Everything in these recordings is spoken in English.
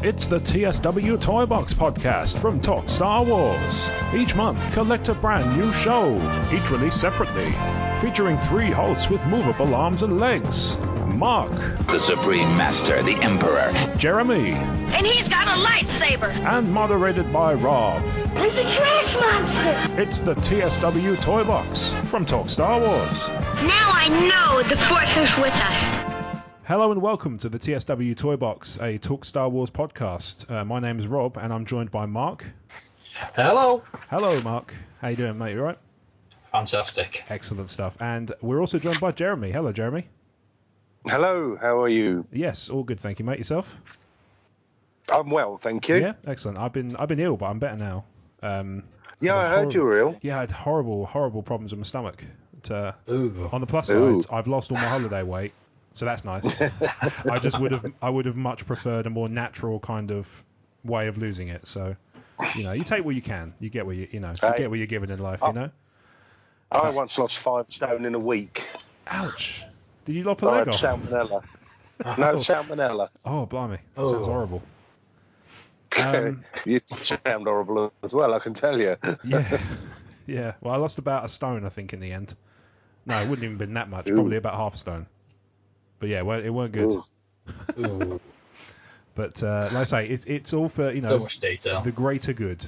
It's the TSW Toybox podcast from Talk Star Wars. Each month, collect a brand new show, each released separately, featuring 3 hosts with movable arms and legs. Marc, the Supreme Master, the Emperor. Jeremy, and he's got a lightsaber. And moderated by Rob. There's a trash monster. It's the TSW Toybox from Talk Star Wars. Now I know the Force is with us. Hello and welcome to the TSW Toybox, a Talk Star Wars podcast. My name is Rob and I'm joined by Marc. Hello. Hello, Marc. How you doing, mate? You all right? Fantastic. Excellent stuff. And we're also joined by Jeremy. Hello, Jeremy. Hello, how are you? Yes, all good, thank you, mate. Yourself? I'm well, thank you. Yeah, excellent. I've been ill, but I'm better now. Yeah, I heard you were ill. Yeah, I had horrible problems with my stomach. On the plus Ooh. side, I've lost all my holiday weight, so that's nice. I would have much preferred a more natural kind of way of losing it. So, you take what you can. You get what you get what you're given in life. I once lost 5 stone in a week. Ouch! Did you lop a leg off? Salmonella. No, salmonella. Oh, blimey. Sounds horrible. You sound horrible as well, I can tell you. Yeah. Well, I lost about a stone, I think, in the end. No, it wouldn't even been that much. Probably about half a stone. But yeah, well, it weren't good. Ooh. But like I say, it's all for so much detail. The greater good.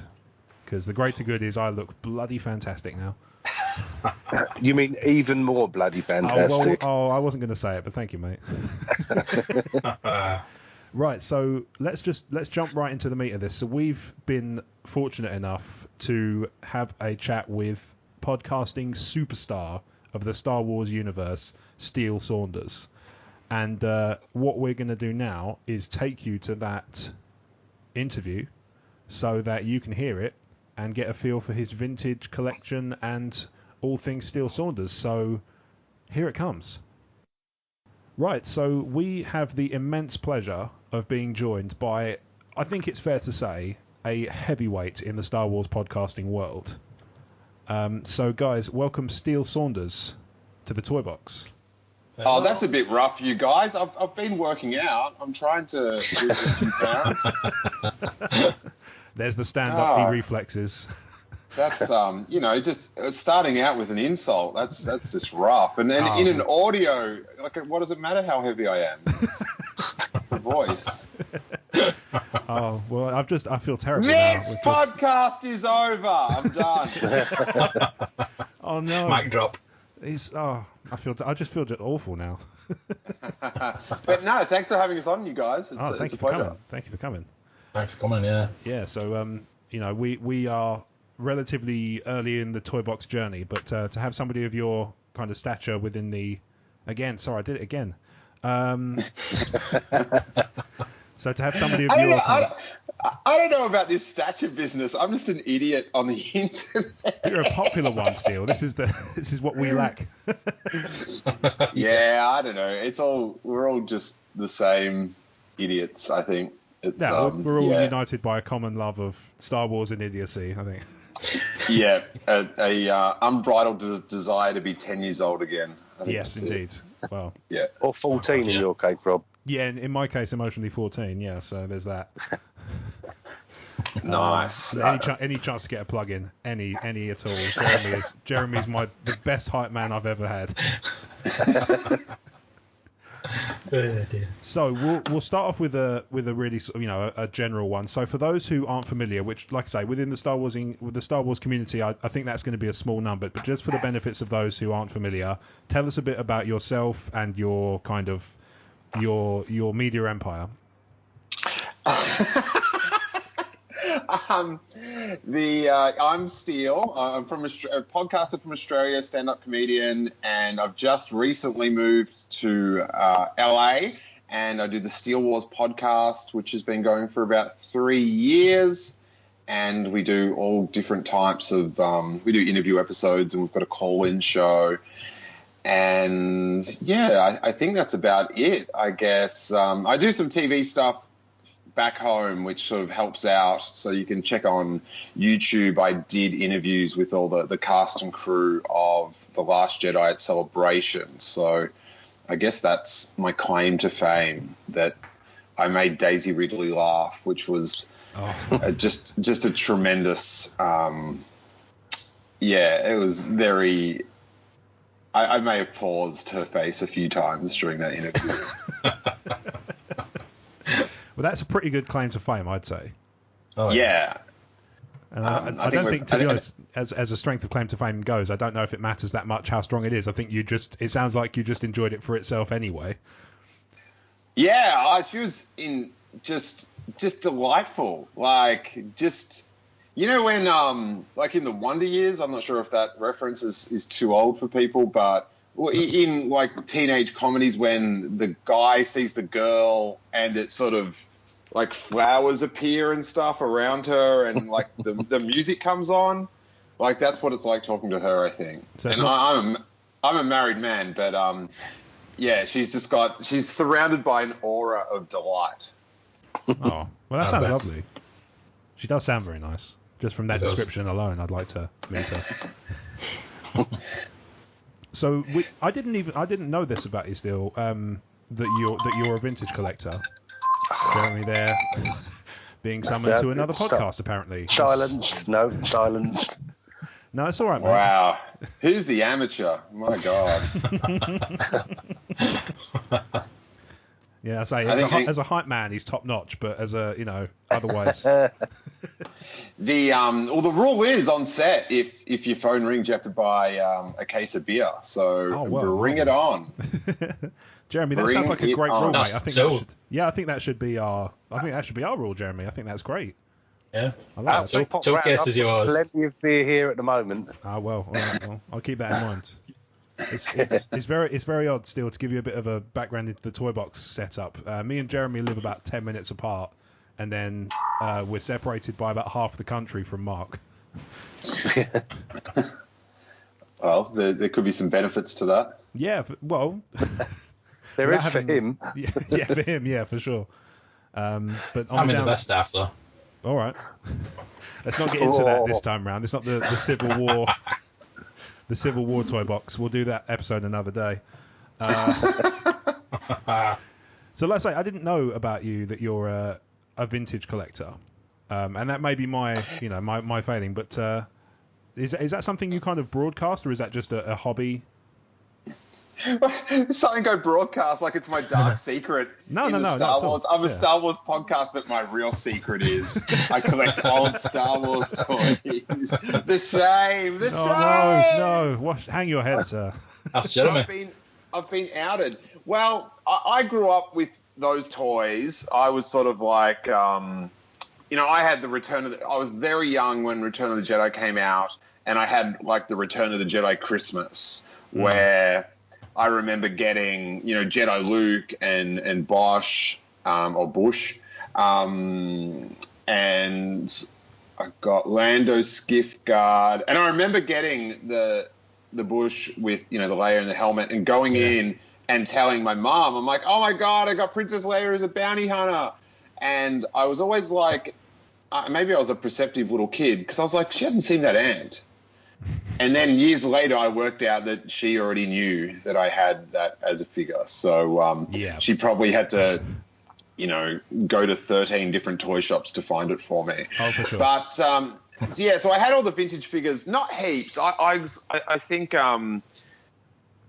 Because the greater good is I look bloody fantastic now. You mean even more bloody fantastic? I wasn't going to say it, but thank you, mate. Right, so let's jump right into the meat of this. So we've been fortunate enough to have a chat with podcasting superstar of the Star Wars universe, Steele Saunders. And what we're going to do now is take you to that interview so that you can hear it and get a feel for his vintage collection and all things Steele Saunders. So here it comes. Right, so we have the immense pleasure of being joined by, I think it's fair to say, a heavyweight in the Star Wars podcasting world. So guys, welcome Steele Saunders to the Toybox. Oh, that's a bit rough, you guys. I've been working out. I'm trying to lose a few pounds. There's the stand-up reflexes. That's just starting out with an insult. That's just rough. And then in an audio, what does it matter how heavy I am? It's the voice. Oh well, I feel terrible. This podcast is over. I'm done. Oh no! Mic drop. I just feel awful now. But no, thanks for having us on, you guys. It's a pleasure. Thank you for coming. Thanks for coming. Yeah. Yeah. So we are relatively early in the Toybox journey, but to have somebody of your kind of stature within the, I did it again. So to have somebody of your I don't know about this stature business. I'm just an idiot on the internet. You're a popular one, Steele. This is what we lack. Yeah, I don't know. We're all just the same idiots, I think. We're all united by a common love of Star Wars and idiocy, I think. Yeah, a unbridled desire to be 10 years old again. Yes, indeed. Well, yeah. Or 14 in your case, Rob. Yeah, in my case, emotionally 14. Yeah, so there's that. Nice. Any chance to get a plug in? Any at all? Jeremy's the best hype man I've ever had. So we'll start off with a really a general one. So for those who aren't familiar, which like I say within the Star Wars community, I think that's going to be a small number. But just for the benefits of those who aren't familiar, tell us a bit about yourself and your kind of your media empire. I'm Steele. I'm from a podcaster from Australia, stand-up comedian, and I've just recently moved to LA, and I do the Steele Wars podcast, which has been going for about 3 years, and we do all different types of we do interview episodes, and we've got a call-in show. And yeah, I think that's about it, I guess. I do some TV stuff back home, which sort of helps out. So you can check on YouTube. I did interviews with all the cast and crew of The Last Jedi at Celebration. So I guess that's my claim to fame, that I made Daisy Ridley laugh, which was just a tremendous. It was very. I may have paused her face a few times during that interview. Well, that's a pretty good claim to fame, I'd say. Oh, yeah. And I don't think, to be honest, as a strength of claim to fame goes, I don't know if it matters that much how strong it is. I think it sounds like you just enjoyed it for itself anyway. Yeah, she was just delightful. Like, just, you know, when, like in the Wonder Years, I'm not sure if that reference is too old for people, but in like teenage comedies when the guy sees the girl and it sort of, like flowers appear and stuff around her, and like the music comes on, like that's what it's like talking to her, I think. So and I'm a married man, but she's surrounded by an aura of delight. Oh, well, that sounds lovely. She does sound very nice. Just from that description alone, I'd like to meet her. So I didn't know this about you, Steele. That you're a vintage collector. Jeremy there being summoned to another podcast, apparently. Silence. No, silence. No, it's all right, man. Wow. Who's the amateur? My God. Yeah, I say, as a hype man, he's top notch, but as a, otherwise. The rule is on set, if your phone rings, you have to buy a case of beer. So bring it on. Jeremy, that sounds like a great rule, mate. I think that should be our rule, Jeremy. I think that's great. Yeah. I like that. Talk guess is yours. Plenty of beer here at the moment. Well, all right, I'll keep that in mind. It's very odd still to give you a bit of a background into the Toybox setup. Me and Jeremy live about 10 minutes apart, and then we're separated by about half the country from Marc. Well, there could be some benefits to that. Yeah, well... There is for him. Yeah, for him, yeah, for sure. But I'm in the best half, though. All right. Let's not get into that this time round. It's not the Civil War... The Civil War toy box. We'll do that episode another day. So let's say I didn't know about you that you're a vintage collector, and that may be my failing. But is that something you kind of broadcast, or is that just a hobby? Something go broadcast like it's my dark secret. No. Star Wars. I'm a Star Wars podcast, but my real secret is I collect old Star Wars toys. The shame. No. Hang your head, sir. That's gentlemen. I've been outed. Well, I grew up with those toys. I was sort of like, I had I was very young when Return of the Jedi came out, and I had like the Return of the Jedi Christmas, where I remember getting, Jedi Luke and Bosch, or Bush, and I got Lando Skiff Guard, and I remember getting the Bush with, the Leia and the helmet, and going in and telling my mom, I'm like, oh my God, I got Princess Leia as a bounty hunter, and I was always like, maybe I was a perceptive little kid, because I was like, she hasn't seen that ant. And then years later, I worked out that she already knew that I had that as a figure. So she probably had to, go to 13 different toy shops to find it for me. Oh, for sure. But, so I had all the vintage figures, not heaps. I think, I'm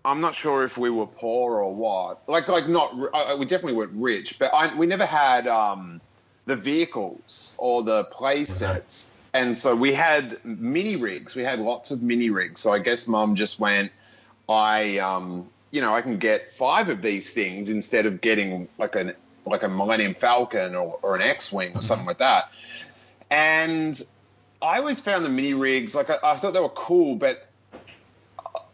not sure if we were poor or what. We definitely weren't rich, but we never had the vehicles or the play sets. And so we had mini rigs. We had lots of mini rigs. So I guess Mum just went, I can get 5 of these things instead of getting like a Millennium Falcon or an X-Wing or something like that. And I always found the mini rigs, I thought they were cool, but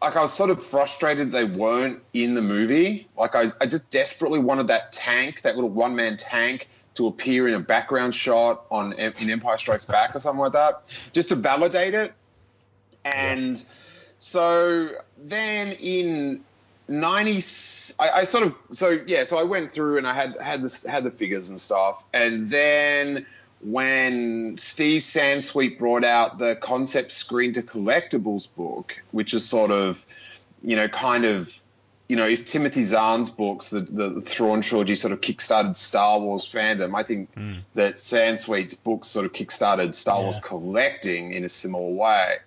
I was sort of frustrated they weren't in the movie. I just desperately wanted that tank, that little one-man tank, to appear in a background shot in Empire Strikes Back or something like that, just to validate it. And so then in 90, so I went through and I had the figures and stuff. And then when Steve Sansweet brought out the concept screen to collectibles book, which is sort of, kind of if Timothy Zahn's books, the Thrawn trilogy, sort of kickstarted Star Wars fandom, I think that Sansweet's books sort of kickstarted Star Wars collecting in a similar way.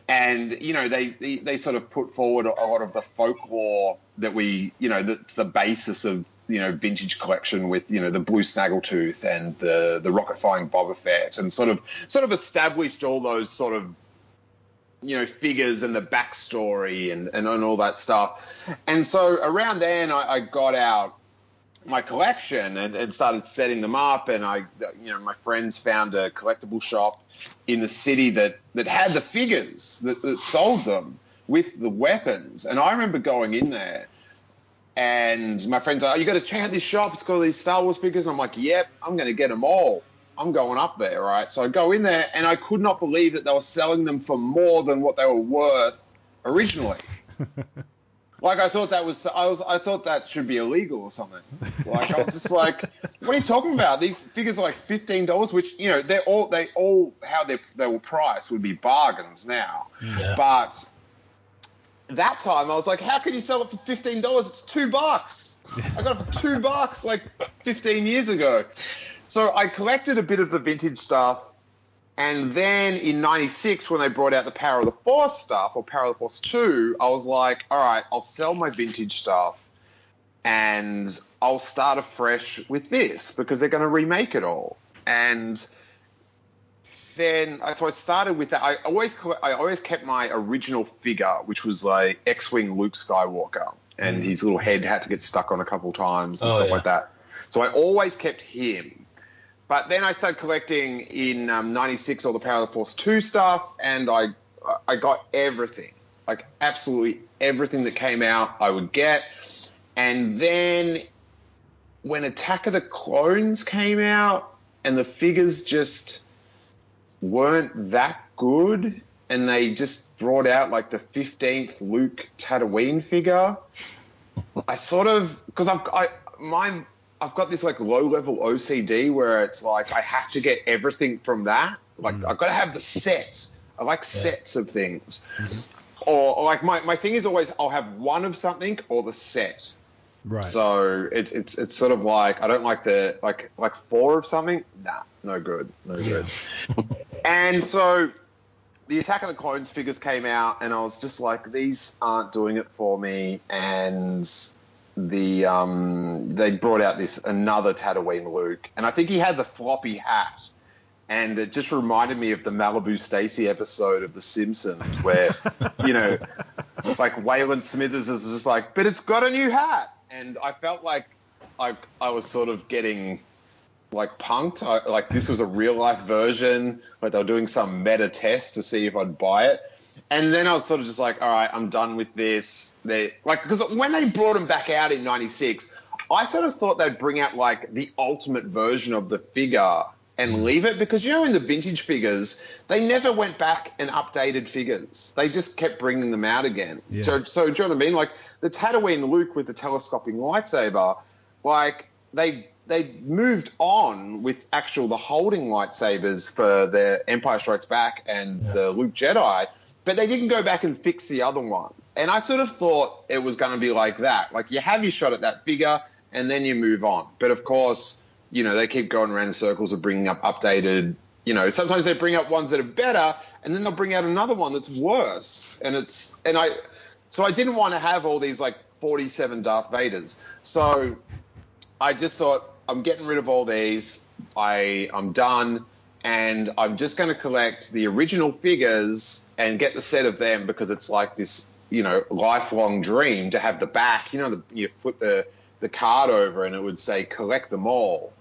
And, they sort of put forward a lot of the folklore that that's the basis of, vintage collection with, the blue snaggletooth and the rocket-firing Boba Fett, and sort of established all those sort of, figures and the backstory and all that stuff. And so around then I got out my collection and started setting them up, and my friends found a collectible shop in the city that had the figures that sold them with the weapons. And I remember going in there, and my friends are, you got to check out this shop, it's got all these Star Wars figures. And I'm like, yep, I'm going to get them all. I'm going up there, right? So I go in there, and I could not believe that they were selling them for more than what they were worth originally. Like, I thought that should be illegal or something. Like, I was just like, what are you talking about? These figures are like $15, which, they all how they were priced would be bargains now. Yeah. But that time I was like, how can you sell it for $15? It's $2. I got it for $2 like 15 years ago. So I collected a bit of the vintage stuff, and then in '96, when they brought out the Power of the Force stuff, or Power of the Force 2, I was like, all right, I'll sell my vintage stuff, and I'll start afresh with this, because they're going to remake it all. And then, so I started with that. I always kept my original figure, which was like X-Wing Luke Skywalker, and his little head had to get stuck on a couple times and stuff like that. So I always kept him. But then I started collecting in '96 all the Power of the Force 2 stuff, and I got everything, like absolutely everything that came out I would get. And then when Attack of the Clones came out and the figures just weren't that good, and they just brought out like the 15th Luke Tatooine figure, I sort of, because I've got this like low-level OCD where it's like I have to get everything from that. Like I've got to have the sets. I like sets of things. Or like my thing is always I'll have one of something or the set. Right. So it's sort of like I don't like the like 4 of something. Nah, no good. And so the Attack of the Clones figures came out, and I was just like, these aren't doing it for me. And they brought out another Tatooine Luke, and I think he had the floppy hat, and it just reminded me of the Malibu Stacy episode of The Simpsons where, like Waylon Smithers is just like, but it's got a new hat, and I felt like I was sort of getting like punked, like this was a real life version, like they were doing some meta test to see if I'd buy it. And then I was sort of just like, all right, I'm done with this. Because when they brought them back out in '96, I sort of thought they'd bring out like the ultimate version of the figure and leave it, because in the vintage figures, they never went back and updated figures. They just kept bringing them out again. Yeah. So do you know what I mean? Like the Tatooine Luke with the telescoping lightsaber, like they moved on with the holding lightsabers for the Empire Strikes Back and the Luke Jedi, but they didn't go back and fix the other one. And I sort of thought it was going to be like that. Like you have your shot at that figure and then you move on. But of course, they keep going around in circles of bringing up updated, sometimes they bring up ones that are better and then they'll bring out another one that's worse. So I didn't want to have all these like 47 Darth Vaders. So I just thought, I'm getting rid of all these. I'm done. And I'm just going to collect the original figures and get the set of them, because it's like this, lifelong dream to have the back, you flip the card over and it would say collect them all.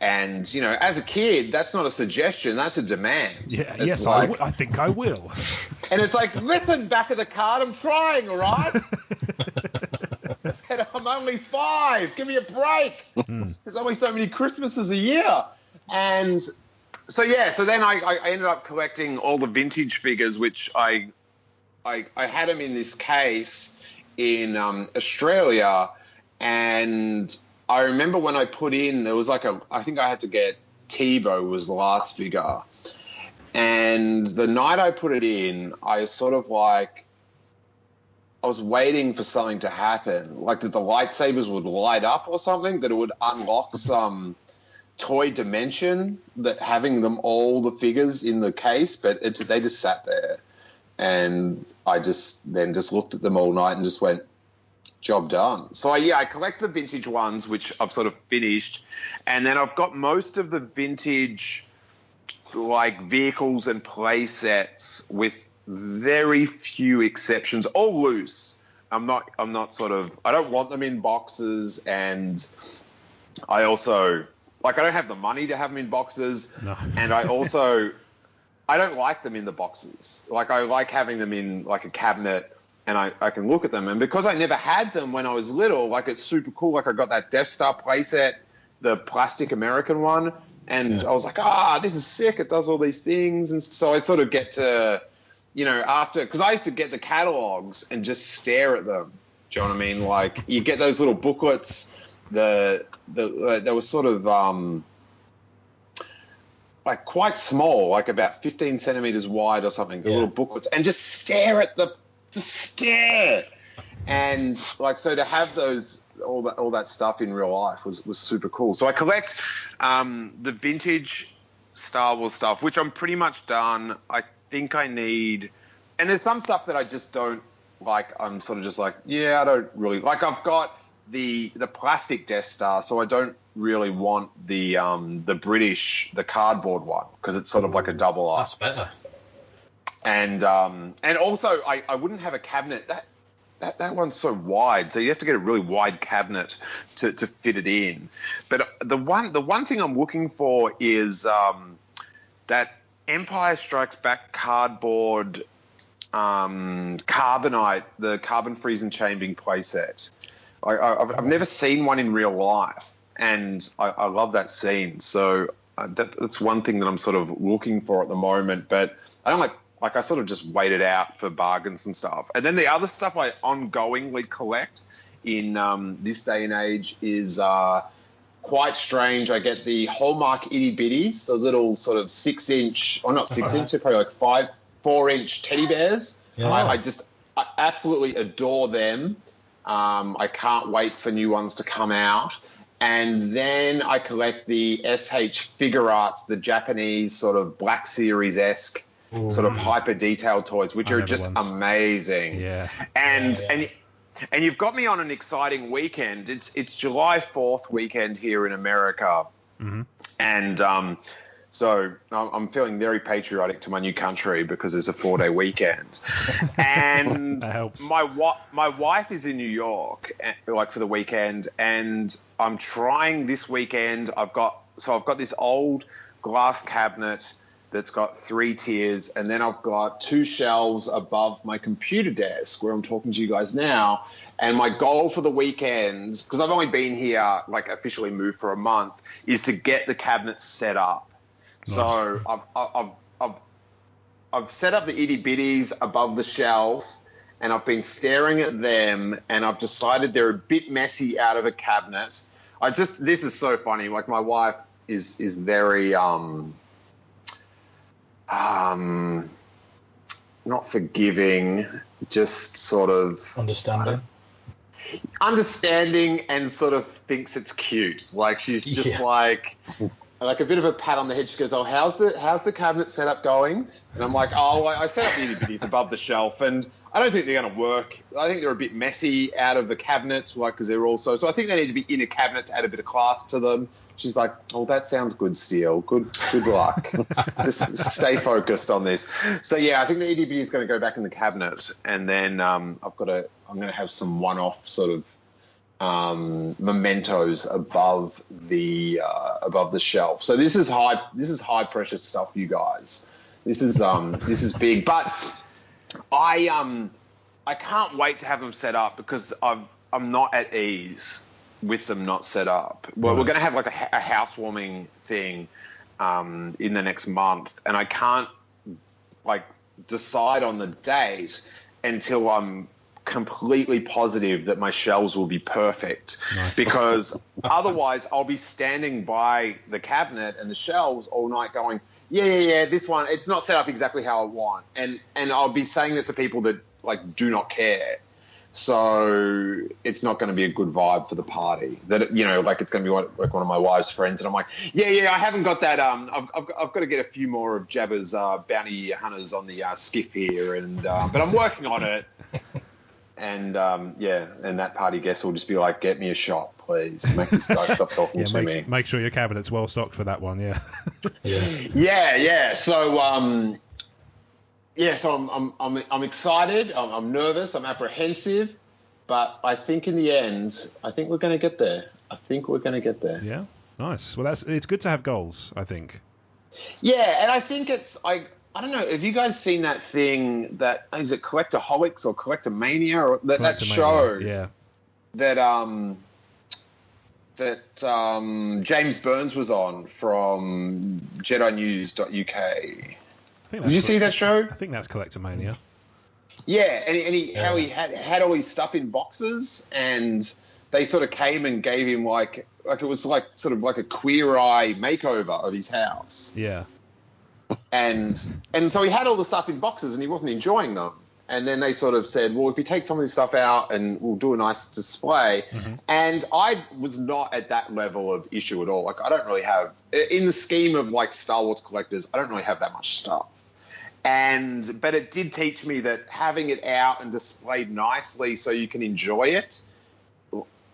And, as a kid, that's not a suggestion, that's a demand. Yeah, yes, like, I think I will. And it's like, listen, back of the card, I'm trying, all right? And I'm only 5. Give me a break. There's only so many Christmases a year. And so then I ended up collecting all the vintage figures, which I had them in this case in Australia. And I remember when I put in, there was like I think I had to get Tebow was the last figure. And the night I put it in, I sort of like, waiting for something to happen, like that the lightsabers would light up or something, that it would unlock some toy dimension, that having them all the figures in the case, but they just sat there, and I just looked at them all night and just went, job done. So I collect the vintage ones, which I've sort of finished, and then I've got most of the vintage like vehicles and play sets, with very few exceptions, all loose. I'm not sort of, I don't want them in boxes, and I also, like, I don't have the money to have them in boxes. No. And I don't like them in the boxes. Like, I like having them in like a cabinet, and I can look at them. And because I never had them when I was little, like, it's super cool. Like, I got that Death Star playset, the plastic American one, and I was like, this is sick. It does all these things. And so I sort of get to, you know, after, because I used to get the catalogs and just stare at them. Do you know what I mean? Like, you get those little booklets, they were sort of like quite small, like about 15 centimeters wide or something, the little booklets, and just stare at stare. And like, so to have those, all that stuff in real life was super cool. So I collect the vintage Star Wars stuff, which I'm pretty much done. I think I need, and there's some stuff that I just don't like. I'm sort of just like, I don't really like. I've got the plastic Death Star, so I don't really want the cardboard one, because it's sort of like a double R. That's better. And also I wouldn't have a cabinet that one's so wide, so you have to get a really wide cabinet to fit it in. But the one thing I'm looking for is that Empire Strikes Back cardboard carbonite, the carbon freeze and chambing playset. I've never seen one in real life, and I love that scene. So that's one thing that I'm sort of looking for at the moment. But I don't like I sort of just wait it out for bargains and stuff. And then the other stuff I ongoingly collect in this day and age is quite strange. I get the Hallmark itty bitties, the little sort of 6-inch, or not 6-inch, they're probably like 4-inch teddy bears. Yeah. I absolutely adore them. I can't wait for new ones to come out. And then I collect the SH Figure Arts, the Japanese sort of Black Series-esque sort of hyper detailed toys, which are just amazing. Yeah. And you've got me on an exciting weekend. It's July 4th weekend here in America. Mm-hmm. And so I'm feeling very patriotic to my new country because it's a 4-day weekend. And that helps. My wife is in New York, like, for the weekend, and I'm trying this weekend. I've got this old glass cabinet that's got 3 tiers, and then I've got 2 shelves above my computer desk where I'm talking to you guys now. And my goal for the weekend, because I've only been here, like, officially moved for a month, is to get the cabinets set up. Nice. So I've set up the itty bitties above the shelf, and I've been staring at them, and I've decided they're a bit messy out of a cabinet. This is so funny. Like, my wife is very not forgiving, just sort of understanding, and sort of thinks it's cute. Like, she's just like a bit of a pat on the head. She goes, "Oh, how's the cabinet setup going?" And I'm like, "Oh, I set up the itty bitties above the shelf, and I don't think they're going to work. I think they're a bit messy out of the cabinets, like, because they're also, so I think they need to be in a cabinet to add a bit of class to them." She's like, "Oh, that sounds good, Steele. Good luck. Just stay focused on this." So yeah, I think the itty bitty is going to go back in the cabinet, and then I'm going to have some one-off sort of mementos above the shelf. So this is high pressure stuff, you guys. This is big, but I can't wait to have them set up, because I'm not at ease with them not set up. Well, we're going to have like a housewarming thing in the next month, and I can't like decide on the date until I'm completely positive that my shelves will be perfect. Nice. Because otherwise I'll be standing by the cabinet and the shelves all night going, yeah, this one, it's not set up exactly how I want. And I'll be saying that to people that like do not care. So it's not going to be a good vibe for the party. That, you know, like it's going to be like one of my wife's friends, and I'm like, yeah, I haven't got that. I've got to get a few more of Jabba's bounty hunters on the skiff here, and but I'm working on it. And and that party guest will just be like, get me a shot, please. Make this guy stop talking to me. Make sure your cabinet's well stocked for that one. Yeah. Yeah. So I'm excited. I'm nervous. I'm apprehensive, but I think in the end, I think we're going to get there. Yeah. Nice. Well, it's good to have goals, I think. Yeah, and I think I don't know. Have you guys seen that thing that is it Collectaholics or Collectomania or that show? Yeah. That James Burns was on from JediNews.uk. Did you see that show? I think that's Collectomania. Yeah, and how he had all his stuff in boxes, and they sort of came and gave him like it was like sort of like a Queer Eye makeover of his house. Yeah. And so he had all the stuff in boxes and he wasn't enjoying them. And then they sort of said, well, if you take some of this stuff out and we'll do a nice display. Mm-hmm. And I was not at that level of issue at all. Like, I don't really have, in the scheme of like Star Wars collectors, I don't really have that much stuff. But it did teach me that having it out and displayed nicely so you can enjoy it,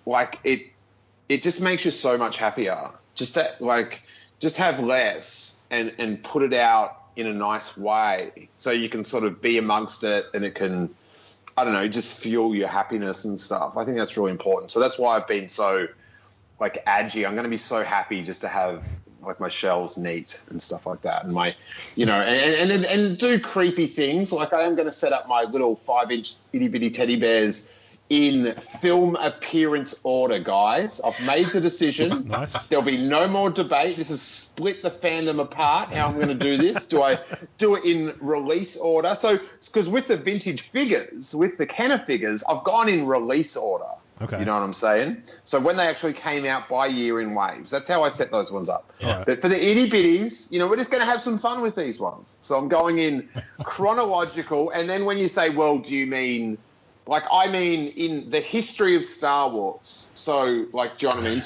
like it just makes you so much happier. Just have less and put it out in a nice way so you can sort of be amongst it and it can, I don't know, just fuel your happiness and stuff. I think that's really important. So that's why I've been so like edgy. I'm going to be so happy just to have like my shelves neat and stuff like that. And my, you know, and do creepy things. Like I am going to set up my little 5-inch itty bitty teddy bears in film appearance order, guys. I've made the decision. Nice. There'll be no more debate. This is split the fandom apart, how I'm going to do this. Do I do it in release order? So, because with the vintage figures, with the Kenner figures, I've gone in release order. Okay. You know what I'm saying? So when they actually came out by year in waves, that's how I set those ones up. Right. But for the itty bitties, you know, we're just going to have some fun with these ones. So I'm going in chronological. And then when you say, well, do you mean... Like, I mean, in the history of Star Wars. So, like, do you know what I mean?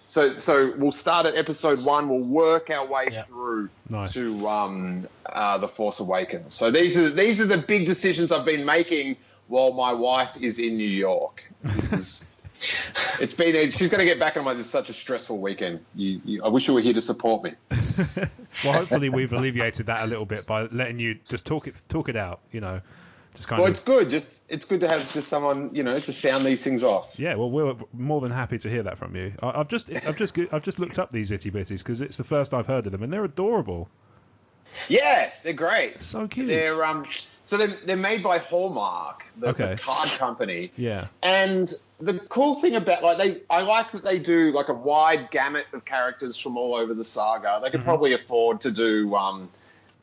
So we'll start at episode 1. We'll work our way through to The Force Awakens. So these are the big decisions I've been making while my wife is in New York. She's going to get back on my. It's such a stressful weekend. I wish you were here to support me. Well, hopefully we've alleviated that a little bit by letting you just talk it out. You know. It's good. It's good to have just someone, you know, to sound these things off. Yeah, well, we're more than happy to hear that from you. I've just looked up these itty bitties because it's the first I've heard of them, and they're adorable. Yeah, they're great. So cute. They're made by Hallmark, the card company. Yeah. And the cool thing about I like that they do like a wide gamut of characters from all over the saga. They could probably afford to do.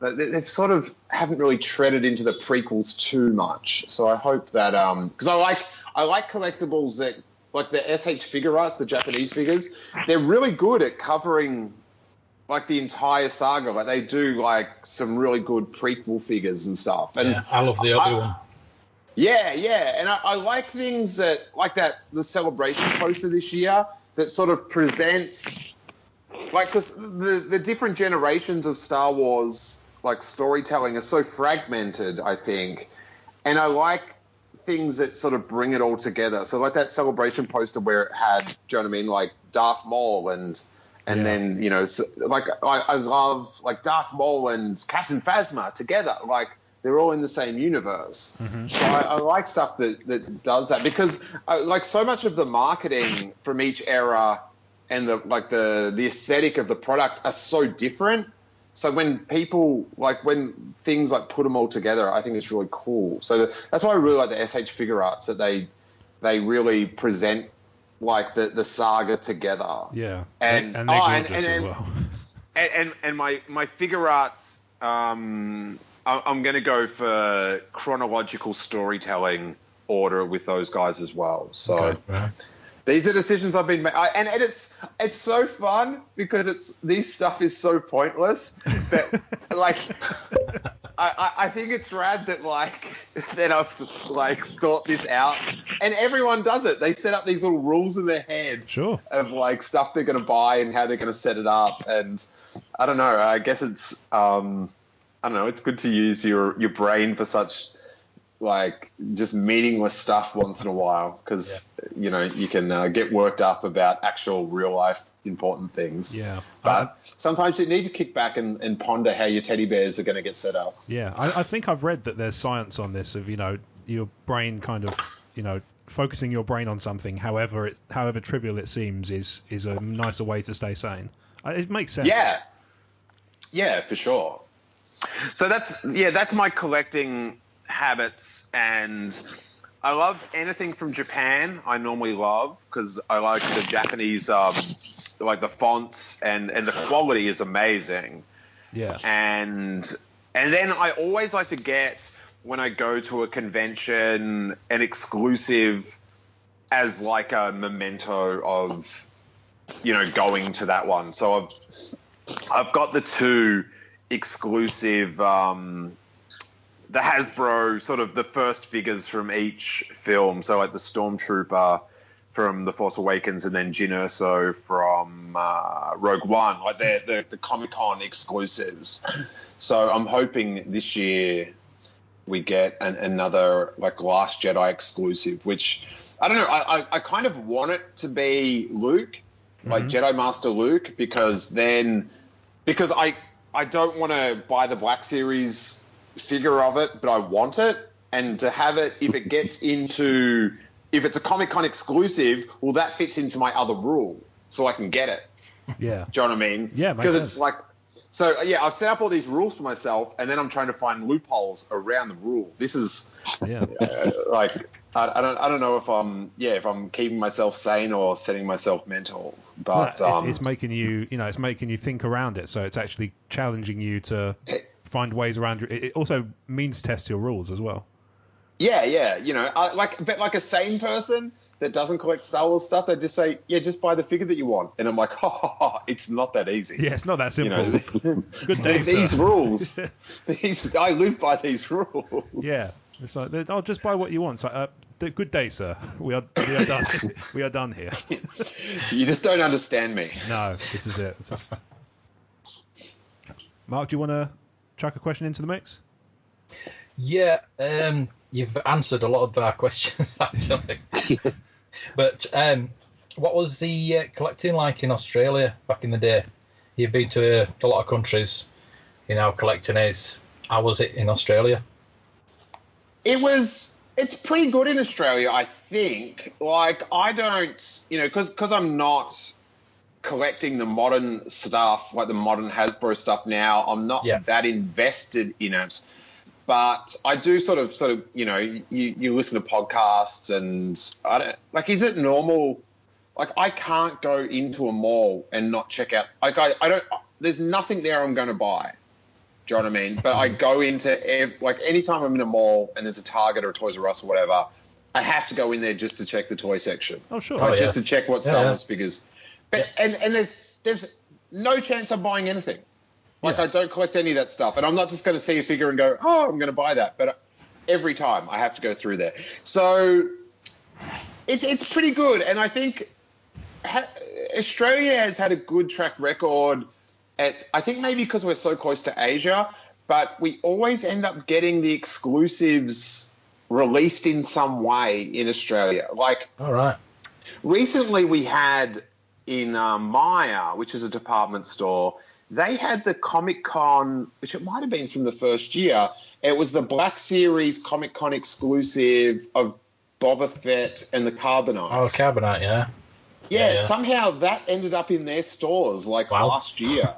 But they sort of haven't really treaded into the prequels too much. So I hope that because I like collectibles that like the SH figure arts, the Japanese figures, they're really good at covering like the entire saga. Like they do like some really good prequel figures and stuff. And yeah, I love the other one. Yeah, and I like things that like that the Celebration poster this year that sort of presents like because the different generations of Star Wars. Like storytelling is so fragmented, I think, and I like things that sort of bring it all together. So like that Celebration poster where it had, do you know what I mean, like Darth Maul and then, you know, so, like I love like Darth Maul and Captain Phasma together. Like they're all in the same universe. Mm-hmm. So I like stuff that does that because like so much of the marketing from each era and the aesthetic of the product are so different. So when people when things like put them all together, I think it's really cool. So that's why I really like the SH figure arts that they really present like the saga together. Yeah, and they're gorgeous as well. And my figure arts, I'm going to go for chronological storytelling order with those guys as well. So. Okay. These are decisions I've been making, and it's so fun because this stuff is so pointless. But like, I think it's rad that that I've thought this out, and everyone does it. They set up these little rules in their head, Sure, of stuff they're going to buy and how they're going to set it up. And I don't know. I guess it's I don't know. It's good to use your brain for such just meaningless stuff once in a while, because you can get worked up about actual real life important things. Yeah. But sometimes you need to kick back and ponder how your teddy bears are going to get set up. Yeah. I think I've read that there's science on this of, your brain kind of, focusing your brain on something, however trivial it seems, is a nicer way to stay sane. It makes sense. Yeah. Yeah, for sure. So that's my collecting habits, and I love anything from Japan. I normally love, because I like the Japanese, the fonts and the quality is amazing. Yeah. And then I always like to get, when I go to a convention, an exclusive as a memento of, going to that one. So I've got the two exclusive, the Hasbro, sort of the first figures from each film. So the Stormtrooper from The Force Awakens, and then Jyn Erso from Rogue One. They're the Comic-Con exclusives. So I'm hoping this year we get another Last Jedi exclusive, which I don't know. I kind of want it to be Luke, Jedi Master Luke, because I don't want to buy the Black Series figure of it, but I want it, and to have it, if it's a Comic-Con exclusive, well, that fits into my other rule, so I can get it. Yeah. Do you know what I mean? Yeah, because it's I've set up all these rules for myself, and then I'm trying to find loopholes around the rule. This is I don't know if I'm keeping myself sane or setting myself mental, but it's making you it's making you think around it, so it's actually challenging you to find ways around it. Also means test your rules as well. Yeah. But a sane person that doesn't collect Star Wars stuff, they just say, just buy the figure that you want. And I'm like, it's not that easy. Yeah, it's not that simple. Good day, these sir. rules, I live by these rules. Yeah, it's I'll just buy what you want. It's like, good day, sir. We are done. We are done here. You just don't understand me. No, this is it. Mark, do you want to chuck a question into the mix? Yeah, you've answered a lot of our questions, actually. But what was the collecting like in Australia back in the day? You've been to a lot of countries, collecting is. How was it in Australia? It's pretty good in Australia, I think. I don't, because I'm not collecting the modern stuff, the modern Hasbro stuff now, I'm not that invested in it. But I do sort of, you listen to podcasts, and I don't, is it normal? I can't go into a mall and not check out, I don't, there's nothing there I'm going to buy. Do you know what I mean? But I go into, anytime I'm in a mall and there's a Target or a Toys R Us or whatever, I have to go in there just to check the toy section. Oh, sure. Just to check what Star Wars figures. But, and there's no chance I'm buying anything. I don't collect any of that stuff. And I'm not just going to see a figure and go, I'm going to buy that. But every time I have to go through there. So it's pretty good. And I think Australia has had a good track record I think maybe because we're so close to Asia, but we always end up getting the exclusives released in some way in Australia. All right. Recently we had in Maya, which is a department store, they had the Comic-Con, which it might have been from the first year. It was the Black Series Comic-Con exclusive of Boba Fett and the Carbonite. Oh, Carbonite, yeah. Yeah, somehow that ended up in their stores last year.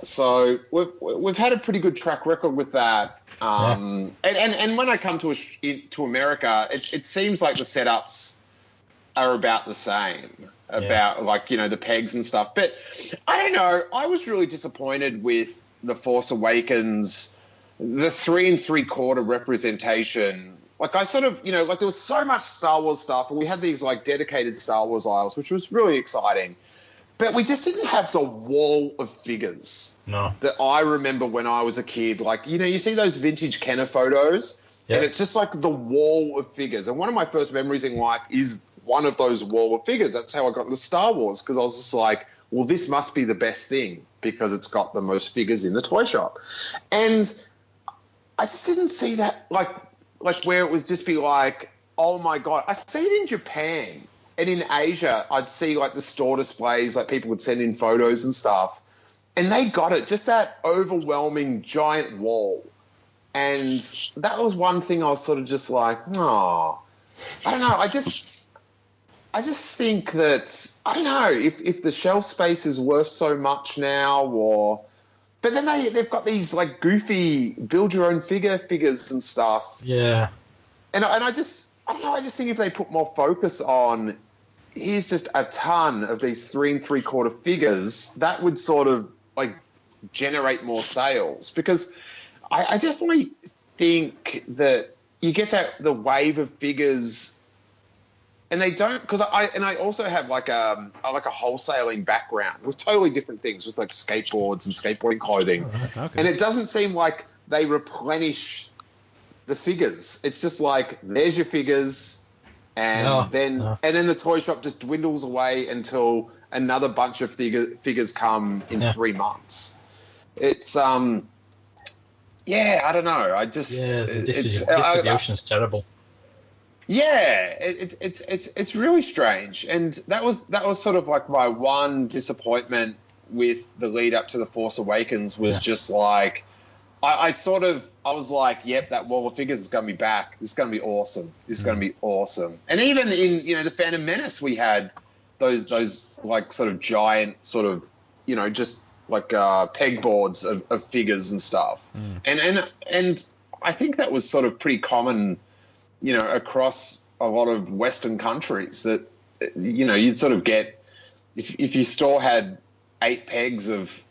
So we've had a pretty good track record with that. And when I come to America, it seems like the setups are about the same, about the pegs and stuff. But I don't know. I was really disappointed with The Force Awakens, the 3 3/4 representation. I sort of, there was so much Star Wars stuff, and we had these dedicated Star Wars aisles, which was really exciting. But we just didn't have the wall of figures that I remember when I was a kid. Like, you see those vintage Kenner photos, and it's just like the wall of figures. And one of my first memories in life is one of those wall of figures. That's how I got into Star Wars, because I was just like, well, this must be the best thing because it's got the most figures in the toy shop. And I just didn't see that, like where it would just be like, oh, my God. I see it in Japan. And in Asia, I'd see like the store displays, like people would send in photos and stuff, and they got it, just that overwhelming giant wall. And that was one thing I was sort of just like, oh, I don't know. I just think that, I don't know if the shelf space is worth so much now, but then they've got these like goofy build your own figures and stuff. Yeah. And I don't know. I just think if they put more focus on, here's just a ton of these 3 3/4 figures, that would sort of like generate more sales. Because I definitely think that you get the wave of figures, and they don't, because I also have like a wholesaling background with totally different things, with like skateboards and skateboarding clothing, and it doesn't seem like they replenish the figures. It's just like, there's your figures. And then the toy shop just dwindles away until another bunch of figures come in 3 months. It's I don't know. I just the distribution's terrible. Yeah, it's really strange, and that was sort of like my one disappointment with the lead up to The Force Awakens was just like, I was like, yep, that wall of figures is going to be back. This is going to be awesome. This is going to be awesome. And even in, the Phantom Menace, we had those like sort of giant sort of, just like pegboards of figures and stuff. And I think that was sort of pretty common, across a lot of Western countries, that, you'd sort of get, if your store had 8 pegs of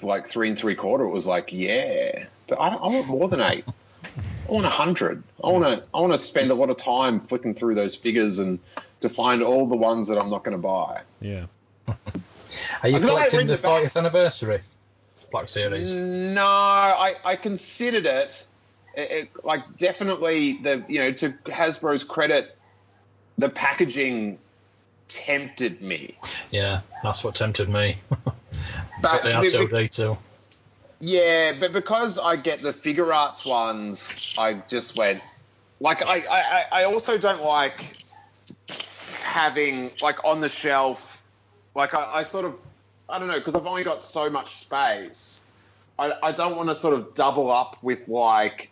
like 3 3/4, it was like, yeah, but I want more than 8. I want 100. I want to spend a lot of time flicking through those figures and to find all the ones that I'm not going to buy. Yeah. Are you collecting the 40th anniversary Black Series? No, I considered it. Like, definitely to Hasbro's credit, the packaging tempted me. Yeah, that's what tempted me. But the RTOD too. Yeah, but because I get the figure arts ones, I just went, like, I also don't like having, like, on the shelf, like, I sort of, I don't know, because I've only got so much space. I don't want to sort of double up with, like,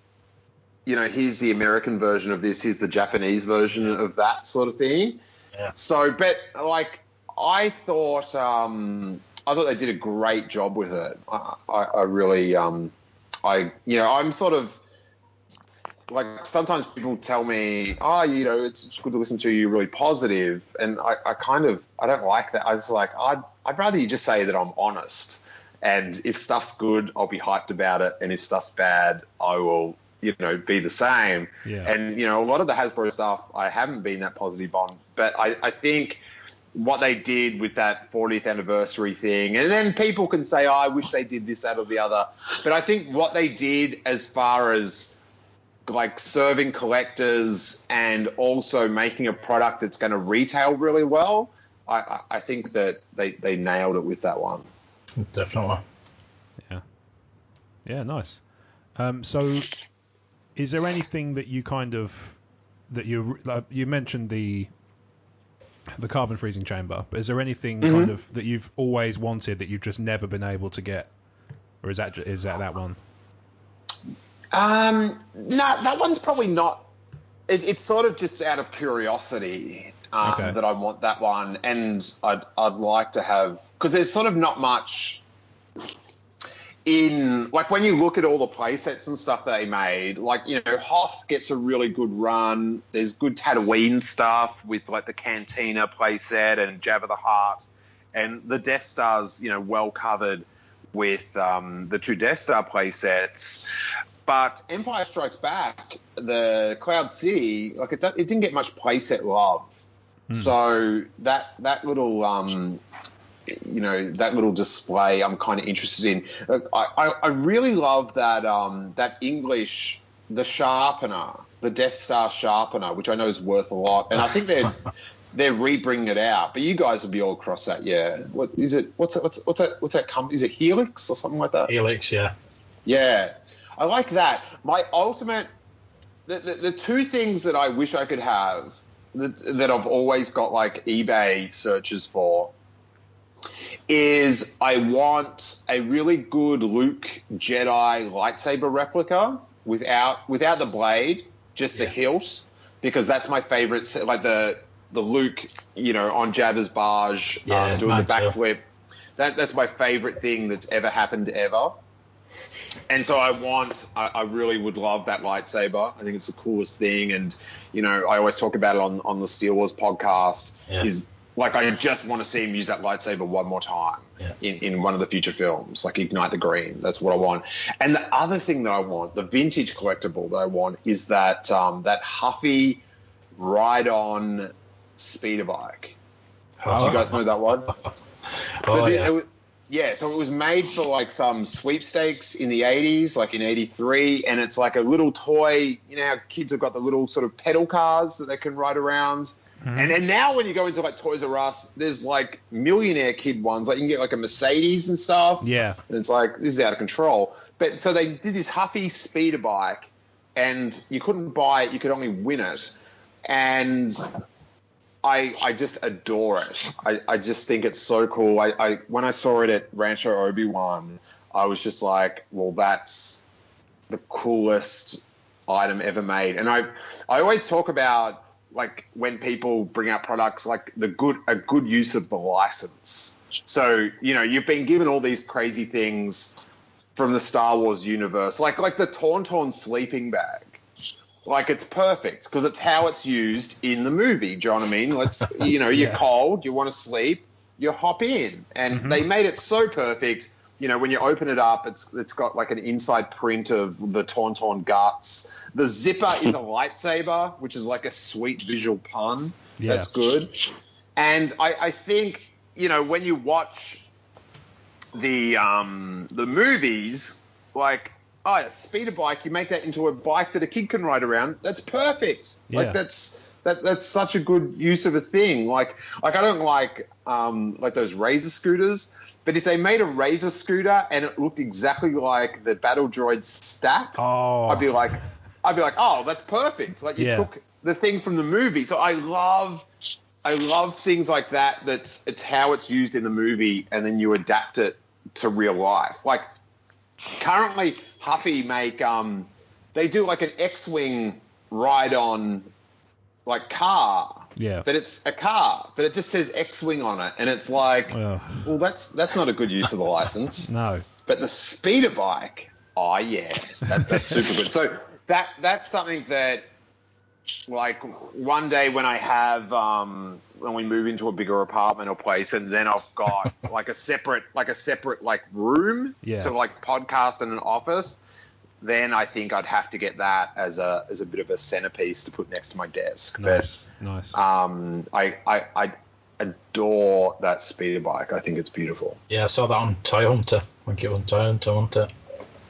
here's the American version of this, here's the Japanese version of that sort of thing. Yeah. So, but, like, I thought they did a great job with it. I really, I'm sort of, like, sometimes people tell me, it's good to listen to you, really positive. And I don't like that. I was like, I'd rather you just say that I'm honest. And if stuff's good, I'll be hyped about it. And if stuff's bad, I will, be the same. Yeah. And, a lot of the Hasbro stuff, I haven't been that positive on. But I think what they did with that 40th anniversary thing, and then people can say, I wish they did this, that, or the other. But I think what they did as far as, like, serving collectors and also making a product that's going to retail really well, I think that they nailed it with that one. Definitely. Yeah, nice. So is there anything that you you mentioned the carbon freezing chamber, but is there anything kind of that you've always wanted that you've just never been able to get, or is that one? No, that one's probably not. It's sort of just out of curiosity that I want that one, and I'd like to have, because there's sort of not much in, like, when you look at all the play sets and stuff they made, like, Hoth gets a really good run. There's good Tatooine stuff with, like, the Cantina play set and Jabba the Hutt, and the Death Star's, well covered with the 2 Death Star play sets. But Empire Strikes Back, the Cloud City, like, it didn't get much play set love. So that little that little display I'm kind of interested in. I really love that English, the sharpener, the Death Star sharpener, which I know is worth a lot, and I think they're re-bringing it out. But you guys will be all across that, yeah. What is it? What's that company? Is it Helix or something like that? Helix, yeah. Yeah, I like that. My ultimate, the two things that I wish I could have that I've always got like eBay searches for is I want a really good Luke Jedi lightsaber replica without the blade, just the hilt, because that's my favorite. Like the Luke, on Jabba's barge doing the backflip. That's my favorite thing that's ever happened ever. And so I really would love that lightsaber. I think it's the coolest thing. And, I always talk about it on the Steele Wars podcast is like, I just want to see him use that lightsaber one more time in one of the future films, like Ignite the Green. That's what I want. And the other thing that I want, the vintage collectible that I want, is that Huffy ride-on speeder bike. Do you guys know that one? So it was made for like some sweepstakes in the 80s, like in 83, and it's like a little toy. You know how kids have got the little sort of pedal cars that they can ride around? Mm-hmm. And then now when you go into like Toys R Us, there's like millionaire kid ones. Like you can get like a Mercedes and stuff. Yeah. And it's like, this is out of control. But so they did this Huffy speeder bike, and you couldn't buy it, you could only win it. And I just adore it. I just think it's so cool. I when I saw it at Rancho Obi-Wan, I was just like, well, that's the coolest item ever made. And I always talk about, like, when people bring out products, like a good use of the license. So, you've been given all these crazy things from the Star Wars universe, like the Tauntaun sleeping bag. Like, it's perfect because it's how it's used in the movie. Do you know what I mean? You're cold, you want to sleep, you hop in. And they made it so perfect. When you open it up, it's got like an inside print of the Tauntaun guts. The zipper is a lightsaber, which is like a sweet visual pun. Yeah. That's good. And I think, when you watch the movies, like, a speeder bike, you make that into a bike that a kid can ride around. That's perfect. Yeah. Like that's such a good use of a thing. Like I don't like those Razor scooters, but if they made a Razor scooter and it looked exactly like the Battle Droid stack, I'd be like, oh, that's perfect. Like you took the thing from the movie. So I love things like that. It's how it's used in the movie, and then you adapt it to real life. Like currently, Huffy make they do like an X-wing ride-on like car. Yeah. But it's a car, but it just says X-wing on it, and it's like, well, that's not a good use of the license. No. But the speeder bike, oh yes, that's super good. So that's something that, like, one day when I have when we move into a bigger apartment or place, and then I've got like a separate like room to like podcast in an office, then I think I'd have to get that as a bit of a centerpiece to put next to my desk. Nice. I adore that speeder bike. I think it's beautiful. Yeah, I saw that on Toy Hunter. I think it was on Toy Hunter, wasn't it?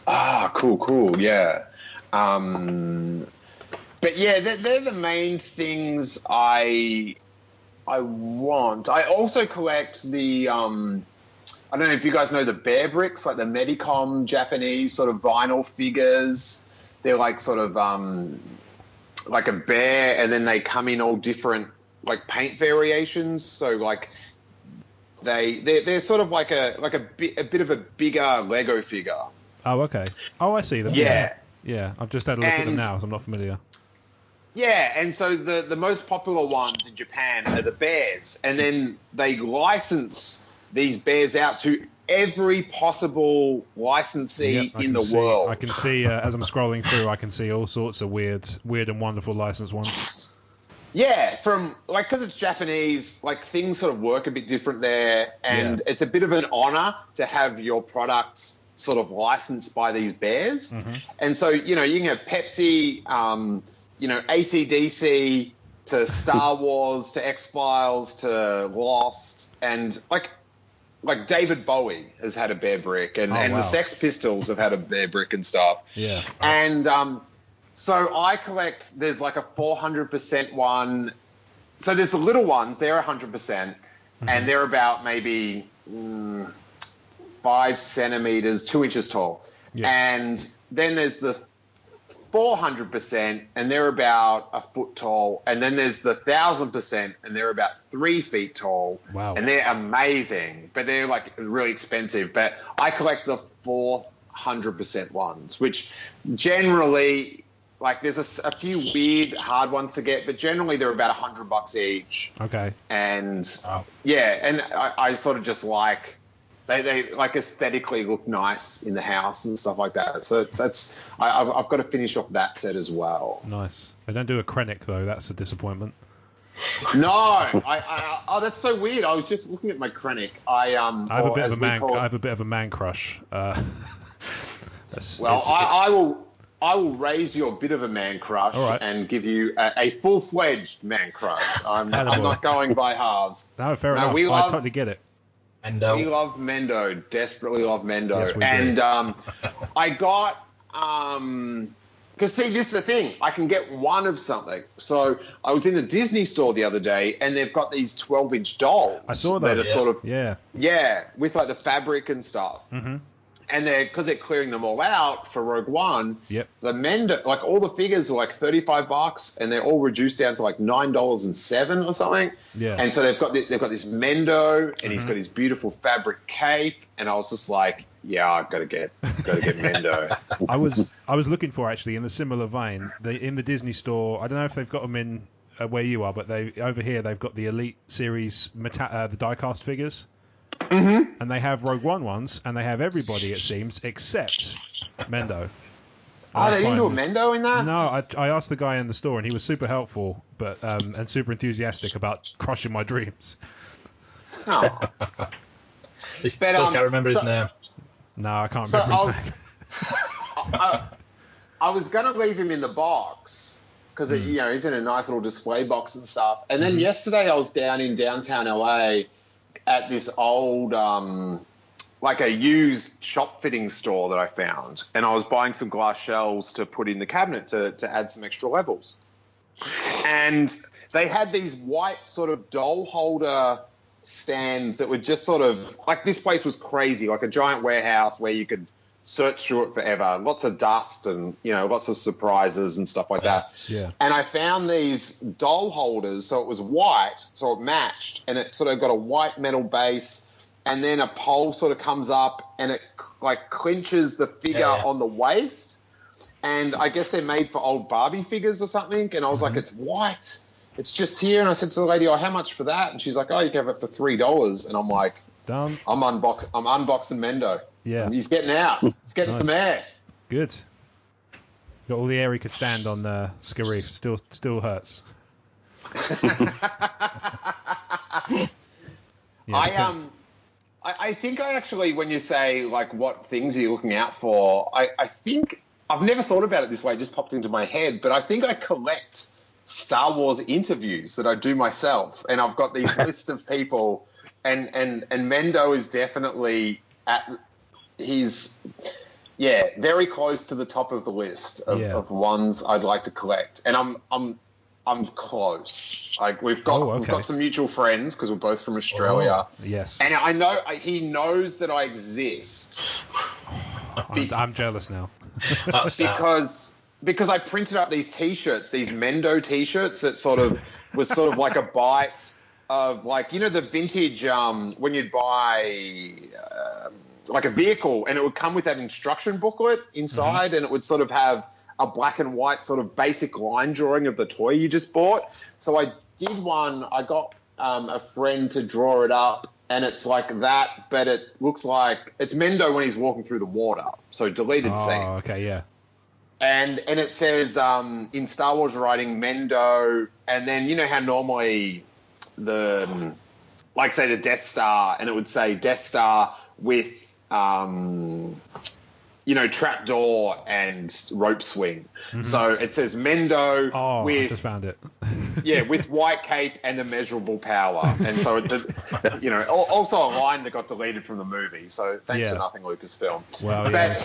Ah, cool, yeah. But yeah, they're the main things I want. I also collect the I don't know if you guys know the bear bricks, like the Medicom Japanese sort of vinyl figures. They're like sort of like a bear, and then they come in all different like paint variations. So like they're sort of like a bit of a bigger Lego figure. Oh, okay. Oh, I see them. Yeah. Yeah, I've just had a look at them now, so I'm not familiar. Yeah, and so the most popular ones in Japan are the bears, and then they license these bears out to every possible licensee in the world. I can see, as I'm scrolling through, I can see all sorts of weird and wonderful licensed ones. Yeah, from, like, because it's Japanese, like, things sort of work a bit different there, and it's a bit of an honor to have your products sort of licensed by these bears. Mm-hmm. And so, you can have Pepsi, AC/DC to Star Wars to X-Files to Lost, and like like David Bowie has had a bear brick, and wow. the Sex Pistols have had a bear brick and stuff. Yeah. And so I collect. There's like a 400% one. So there's the little ones. They're 100%, and they're about maybe 5 centimeters, 2 inches tall. Yeah. And then there's the 400%, and they're about a foot tall. And then there's the 1,000%, and they're about 3 feet tall. Wow. And they're amazing, but they're like really expensive. But I collect the 400% ones, which generally, like, there's a few weird hard ones to get, but generally they're about $100 each. Okay. And yeah, and I sort of just like. They like aesthetically look nice in the house and stuff like that. So I've got to finish off that set as well. Nice. They don't do a Krennic though. That's a disappointment. No, oh, that's so weird. I was just looking at my Krennic. I have a bit of a man crush. I will raise you a bit of a man crush and give you a full-fledged man crush. I'm not going by halves. No, fair enough. I totally get it. Mendo. We love Mendo, desperately love Mendo. Yes, we and do. I got, because see, this is the thing, I can get one of something. So I was in a Disney store the other day, and they've got these 12-inch dolls. I saw those. That are sort of, yeah, with like the fabric and stuff. Mm-hmm. And because they're clearing them all out for Rogue One, yep. The Mendo, like all the figures are like $35, and they're all reduced down to like $9.07 or something. Yeah. And so they've got this Mendo, and he's got his beautiful fabric cape, and I was just like, yeah, I've got to get Mendo. I was looking for, actually, in the similar vein, in the Disney store. I don't know if they've got them in where you are, but over here they've got the Elite Series the diecast figures. Mm-hmm. And they have Rogue One ones, and they have everybody, it seems, except Mendo. Oh, they didn't do a Mendo in that? No, I asked the guy in the store, and he was super helpful, but and super enthusiastic about crushing my dreams. Oh. I still can't remember his name. No, I can't remember his name. I was going to leave him in the box, because he's in a nice little display box and stuff. And then yesterday I was down in downtown LA at this old, like a used shop fitting store that I found. And I was buying some glass shelves to put in the cabinet to add some extra levels. And they had these white sort of doll holder stands that were just sort of, like, this place was crazy, like a giant warehouse where you could search through it forever. Lots of dust and, lots of surprises and stuff like that. Yeah. And I found these doll holders, so it was white, so it matched, and it sort of got a white metal base, and then a pole sort of comes up, and it like clinches the figure on the waist. And I guess they're made for old Barbie figures or something. And I was like, it's white. It's just here. And I said to the lady, how much for that? And she's like, you can have it for $3. And I'm like, done. I'm unboxing Mendo. Yeah. He's getting out. He's getting some air. Good. Got all the air he could stand on Scarif. Still hurts. I think I actually, when you say, like, what things are you looking out for, I think, I've never thought about it this way, it just popped into my head, but I think I collect Star Wars interviews that I do myself, and I've got these lists of people, and Mendo is definitely very close to the top of the list of ones I'd like to collect, and I'm close. Like, we've got some mutual friends because we're both from Australia. Oh, yes. And I know he knows that I exist. I'm jealous now. because I printed up these T-shirts, these Mendo T-shirts that sort of was sort of like a bite of, like, the vintage when you'd buy like a vehicle, and it would come with that instruction booklet inside, and it would sort of have a black and white sort of basic line drawing of the toy you just bought. So I did one. I got a friend to draw it up, and it's like that, but it looks like it's Mendo when he's walking through the water. So deleted scene. Oh, okay, yeah. And it says in Star Wars writing Mendo, and then how normally the, like, say the Death Star, and it would say Death Star with trapdoor and rope swing. Mm-hmm. So it says Mendo I with... just found it. with white cape and immeasurable power. And so, also a line that got deleted from the movie. So thanks for nothing, Lucasfilm. Well, but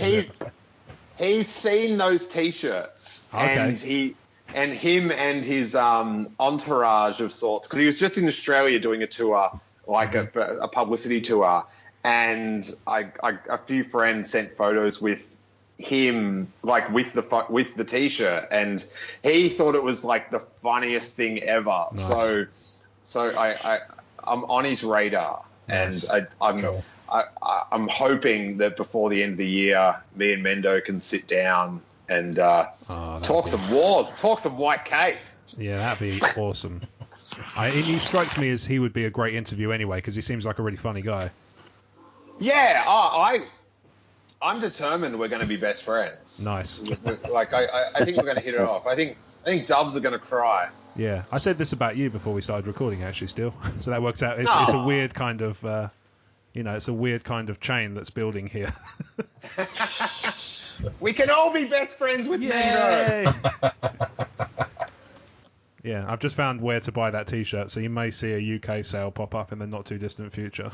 he's seen those T-shirts, and him and his entourage of sorts, because he was just in Australia doing a tour, like a publicity tour, and a few friends sent photos with him, like with the T-shirt, and he thought it was like the funniest thing ever. Nice. So I'm on his radar, nice. And I'm hoping that before the end of the year, me and Mendo can sit down and talk some wars, talk some white cape. Yeah, that'd be awesome. He strikes me as he would be a great interview anyway, because he seems like a really funny guy. Yeah, I'm determined we're going to be best friends. Nice. I think we're going to hit it off. I think Dubs are going to cry. Yeah, I said this about you before we started recording, actually, Steele. So that works out. It's a weird kind of, it's a weird kind of chain that's building here. We can all be best friends with Mendo. Yeah, I've just found where to buy that T-shirt, so you may see a UK sale pop up in the not too distant future.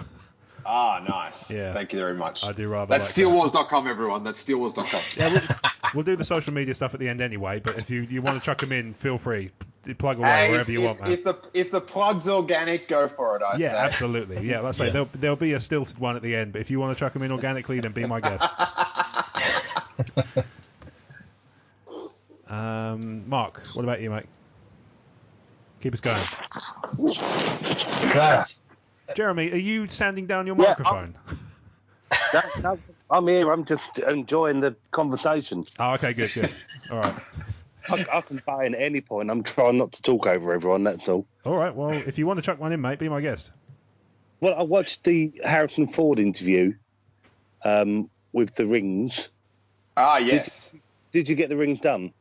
Ah, nice. Yeah. Thank you very much. I do rather. That's SteeleWars.com, everyone. That's SteeleWars.com. Yeah, we'll do the social media stuff at the end anyway. But if you want to chuck them in, feel free. Plug away wherever you want, man. If the plug's organic, go for it. I say. Yeah, absolutely. Yeah, let's say there'll be a stilted one at the end. But if you want to chuck them in organically, then be my guest. Mark, what about you, mate? Keep us going. Yes. Jeremy, are you sanding down your microphone? No, I'm here. I'm just enjoying the conversation. Oh, okay, good. All right. I can buy in at any point. I'm trying not to talk over everyone, that's all. All right, well, if you want to chuck one in, mate, be my guest. Well, I watched the Harrison Ford interview with the rings. Ah, yes. Did you get the rings done?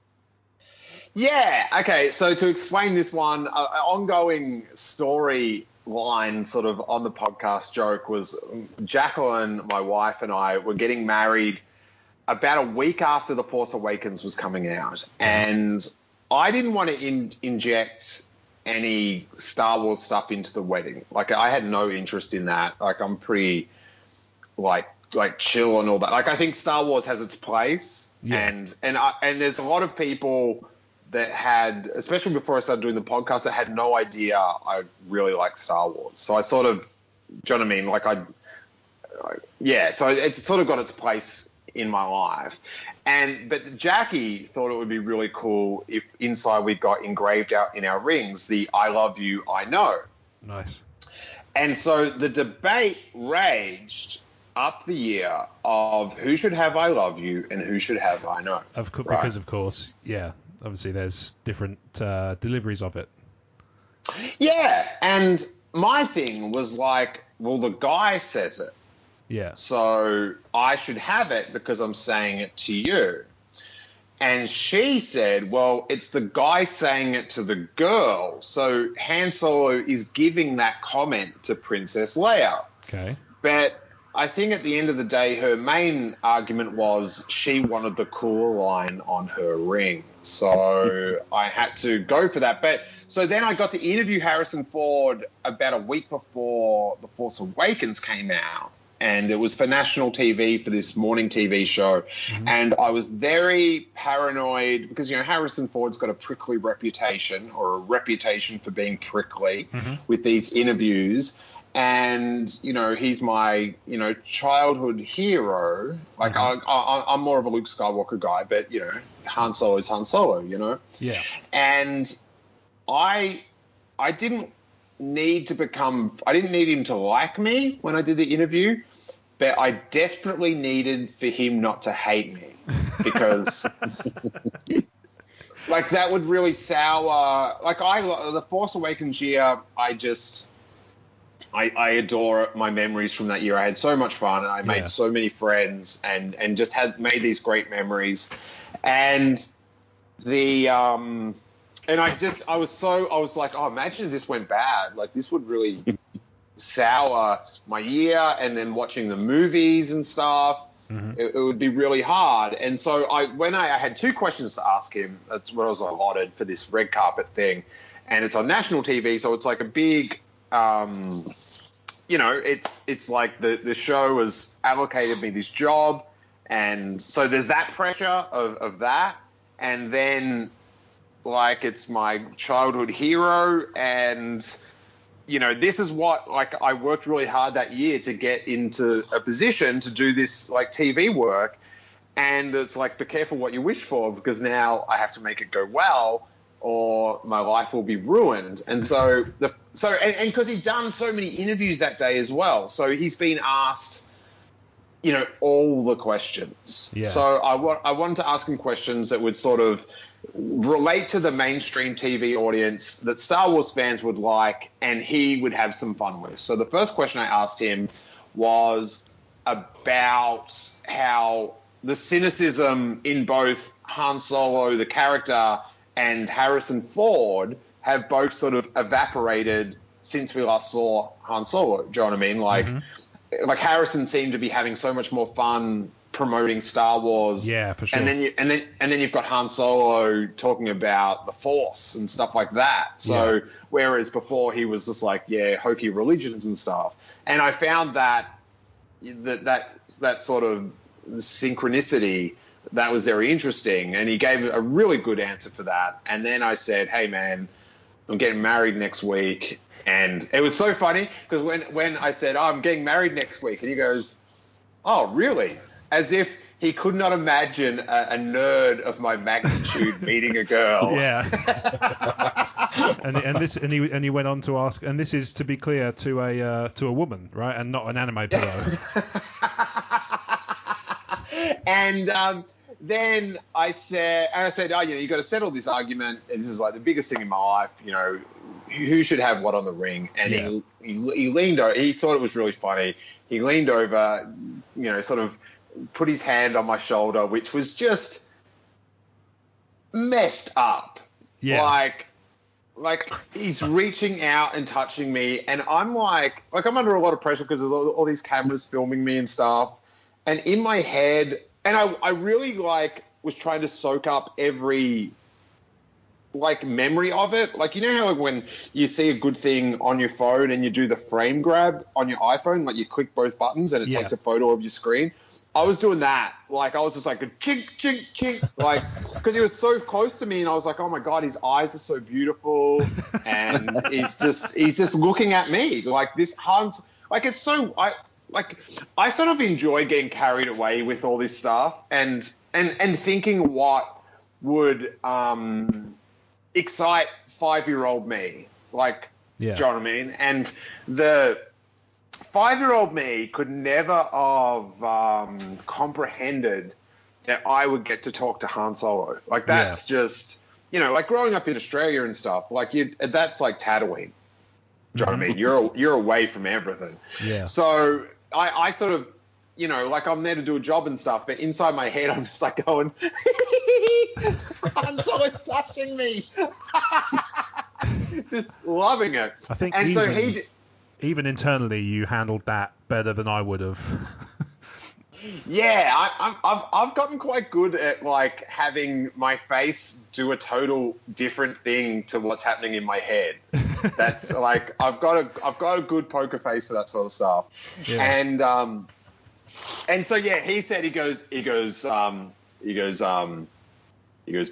Yeah, okay, so to explain this one, an ongoing storyline sort of on the podcast joke was Jacqueline, my wife, and I were getting married about a week after The Force Awakens was coming out. And I didn't want to inject any Star Wars stuff into the wedding. Like, I had no interest in that. Like, I'm pretty, like chill and all that. Like, I think Star Wars has its place. Yeah. And there's a lot of people that had, especially before I started doing the podcast, that had no idea I really like Star Wars. So I sort of, do you know what I mean? So it sort of got its place in my life. But Jackie thought it would be really cool if inside we got engraved out in our rings the "I love you, I know." Nice. And so the debate raged up the year of who should have "I love you" and who should have "I know." Because of course, yeah. Obviously, there's different deliveries of it. Yeah, and my thing was like, well, the guy says it. Yeah. So I should have it because I'm saying it to you. And she said, well, it's the guy saying it to the girl. So Han Solo is giving that comment to Princess Leia. Okay. But I think at the end of the day, her main argument was she wanted the cooler line on her ring. So I had to go for that. But so then I got to interview Harrison Ford about a week before The Force Awakens came out. And it was for national TV for this morning TV show. Mm-hmm. And I was very paranoid because, Harrison Ford's got a prickly reputation, or a reputation for being prickly with these interviews. And, he's my, childhood hero. Like, I'm more of a Luke Skywalker guy, but, Han Solo is Han Solo, Yeah. And I didn't need him to like me when I did the interview, but I desperately needed for him not to hate me because like that would really sour, like the Force Awakens year, I adore my memories from that year. I had so much fun and I made so many friends and just made these great memories. And I was like, oh, imagine if this went bad. Like, this would really sour my year. And then watching the movies and stuff. It would be really hard. And so when I had two questions to ask him, that's what I was allotted for this red carpet thing. And it's on national TV, so it's like a big, it's like the show has allocated me this job. And so there's that pressure of that. And then, like, it's my childhood hero. And, this is what, like, I worked really hard that year to get into a position to do this, like, TV work. And it's like, be careful what you wish for, because now I have to make it go well or my life will be ruined. And so, and because he'd done so many interviews that day as well. So he's been asked, all the questions. Yeah. So I wanted to ask him questions that would sort of relate to the mainstream TV audience that Star Wars fans would like, and he would have some fun with. So the first question I asked him was about how the cynicism in both Han Solo, the character, and Harrison Ford have both sort of evaporated since we last saw Han Solo. Do you know what I mean? Like Harrison seemed to be having so much more fun promoting Star Wars. Yeah, for sure. And then you've got Han Solo talking about the Force and stuff like that. So whereas before he was just like, hokey religions and stuff. And I found that sort of synchronicity, that was very interesting. And he gave a really good answer for that. And then I said, hey man, I'm getting married next week. And it was so funny because when I said, I'm getting married next week, and he goes, oh, really? As if he could not imagine a nerd of my magnitude meeting a girl. Yeah. and he went on to ask, and this is, to be clear, to a woman, right, and not an anime pillow. And then I said, oh, you got to settle this argument. And this is like the biggest thing in my life, who should have what on the ring. And he leaned over. He thought it was really funny. He leaned over, sort of put his hand on my shoulder, which was just messed up. Yeah. Like he's reaching out and touching me, and I'm like I'm under a lot of pressure because there's all these cameras filming me and stuff. And in my head, and I really was trying to soak up every memory of it. Like, how when you see a good thing on your phone and you do the frame grab on your iPhone, like you click both buttons and it takes a photo of your screen. I was doing that. I was just like a chink, chink, chink, because he was so close to me, and I was like, oh my God, his eyes are so beautiful. And he's just looking at me like this Hans, it's so, I sort of enjoy getting carried away with all this stuff and thinking what would excite 5-year-old me. Do you know what I mean? And the 5-year-old me could never have comprehended that I would get to talk to Han Solo. That's just, growing up in Australia and stuff, that's like Tatooine. Do you know what I mean? You're away from everything. Yeah. So I sort of, I'm there to do a job and stuff, but inside my head, I'm just going, Han Solo's touching me. Just loving it. I think even internally, you handled that better than I would have. Yeah, I've gotten quite good at having my face do a total different thing to what's happening in my head. That's I've got a good poker face for that sort of stuff. Yeah. And so he said he goes,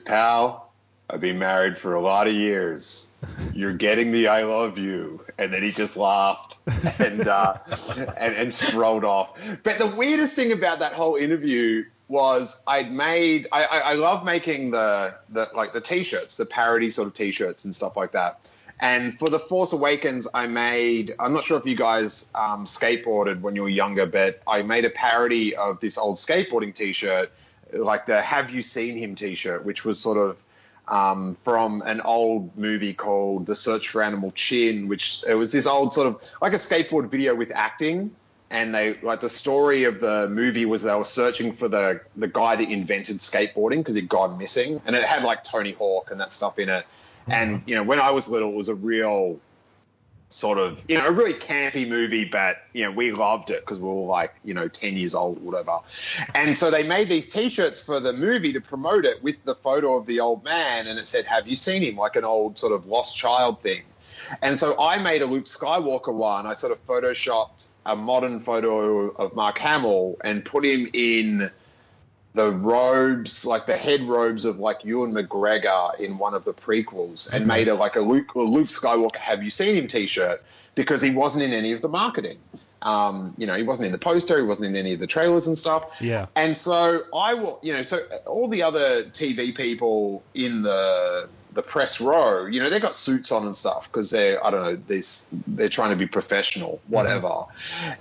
pal, I've been married for a lot of years. You're getting the I love you. And then he just laughed and strolled off. But the weirdest thing about that whole interview was I love making the T-shirts, the parody sort of T-shirts and stuff like that. And for The Force Awakens, I'm not sure if you guys skateboarded when you were younger, but I made a parody of this old skateboarding T-shirt, like the Have You Seen Him T-shirt, which was sort of from an old movie called The Search for Animal Chin, which it was this old sort of like a skateboard video with acting. And the story of the movie was they were searching for the guy that invented skateboarding because he'd gone missing. And it had Tony Hawk and that stuff in it. And, when I was little, it was a real sort of, you know, a really campy movie, but, you know, we loved it because we were like, you know, 10 years old or whatever. And so they made these T-shirts for the movie to promote it with the photo of the old man, and it said, "Have you seen him?" Like an old sort of lost child thing. And so I made a Luke Skywalker one. I sort of photoshopped a modern photo of Mark Hamill and put him in the robes, like the head robes of like Ewan McGregor in one of the prequels, and made a Luke Skywalker "Have you seen him" T-shirt, because he wasn't in any of the marketing. You know, he wasn't in the poster, he wasn't in any of the trailers and stuff. Yeah. And so so all the other TV people in the press row, you know, they got suits on and stuff because they're, I don't know, they're trying to be professional, whatever.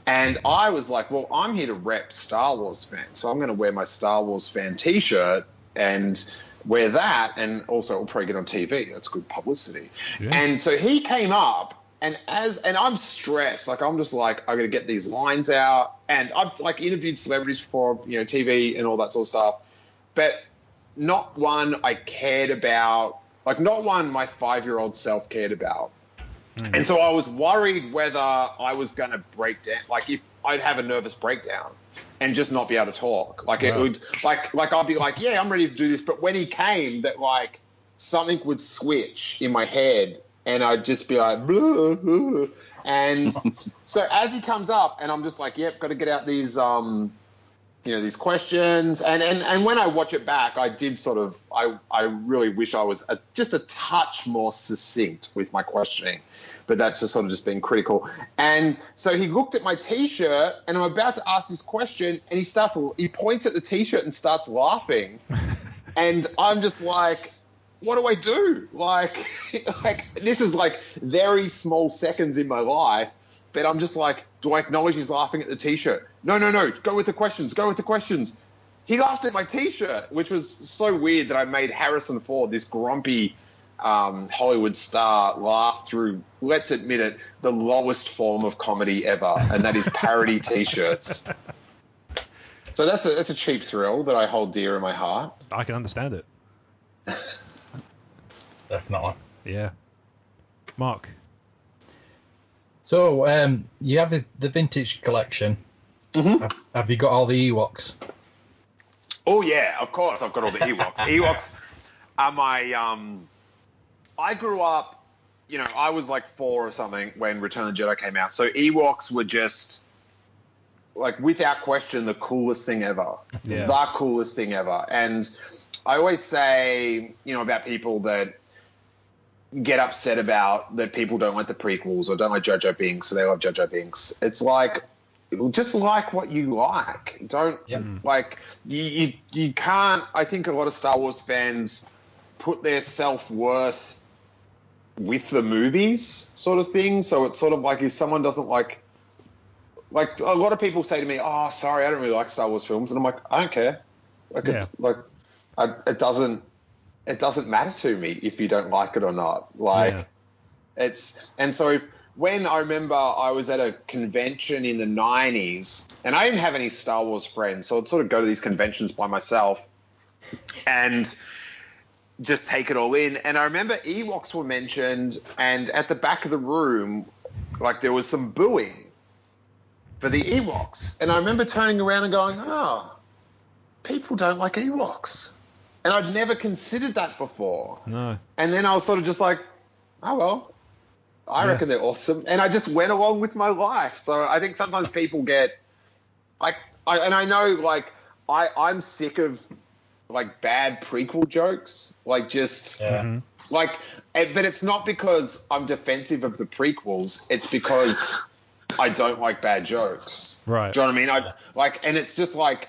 And I was like, well, I'm here to rep Star Wars fans, so I'm going to wear my Star Wars fan T-shirt and wear that, and also it'll probably get on TV. That's good publicity. Yeah. And so he came up, and I'm stressed. Like, I'm just like, I got to get these lines out, and I've like interviewed celebrities before, you know, TV and all that sort of stuff, but not one I cared about. Like, not one my 5-year-old self cared about. And so I was worried whether I was going to break down, like if I'd have a nervous breakdown and just not be able to talk. Like, it would, like I'd be like, yeah, I'm ready to do this. But when he came, that like something would switch in my head and I'd just be like, blah, blah. And so as he comes up, and I'm just like, yep, got to get out these, you know, these questions. And when I watch it back, I did sort of, I really wish I was just a touch more succinct with my questioning, but that's just sort of just being critical. And so he looked at my T-shirt, and I'm about to ask this question, and he points at the T-shirt and starts laughing. And I'm just like, what do I do? Like this is like very small seconds in my life, but I'm just like, do I acknowledge he's laughing at the T-shirt? No. Go with the questions. He laughed at my T-shirt, which was so weird that I made Harrison Ford, this grumpy Hollywood star, laugh through, let's admit it, the lowest form of comedy ever, and that is parody T-shirts. So that's a cheap thrill that I hold dear in my heart. I can understand it. Definitely. Yeah. Mark. So, you have the vintage collection. Mm-hmm. Have you got all the Ewoks? Oh, yeah, of course I've got all the Ewoks. Ewoks are my... I grew up, you know, I was like 4 or something when Return of the Jedi came out. So Ewoks were just, like, without question, the coolest thing ever. Yeah. The coolest thing ever. And I always say, you know, about people that get upset about that people don't like the prequels or don't like Jar Jar Binks, so they love Jar Jar Binks. It's like, just like what you like. Don't like you can't. I think a lot of Star Wars fans put their self-worth with the movies, sort of thing. So it's sort of like if someone doesn't like a lot of people say to me, "Oh, sorry, I don't really like Star Wars films," and I'm like, I don't care. It doesn't matter to me if you don't like it or not. When I remember I was at a convention in the 90s, and I didn't have any Star Wars friends, so I'd sort of go to these conventions by myself and just take it all in. And I remember Ewoks were mentioned, and at the back of the room, like, there was some booing for the Ewoks. And I remember turning around and going, oh, people don't like Ewoks. And I'd never considered that before. No. And then I was sort of just like, oh, well, I reckon they're awesome. And I just went along with my life. So I think sometimes people get, like, I know, like, I'm sick of, like, bad prequel jokes. Like, just, like, but it's not because I'm defensive of the prequels. It's because I don't like bad jokes. Right. Do you know what I mean? And it's just like,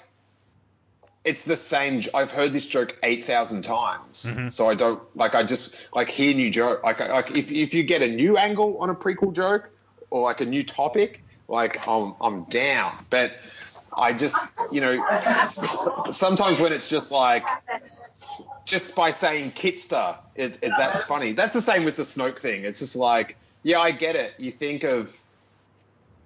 it's the same. I've heard this joke 8,000 times, so I don't I just hear new joke. Like if you get a new angle on a prequel joke or like a new topic, like I'm down. But I just, you know, sometimes when it's just like, just by saying Kitster, that's funny. That's the same with the Snoke thing. It's just like, yeah, I get it. You think of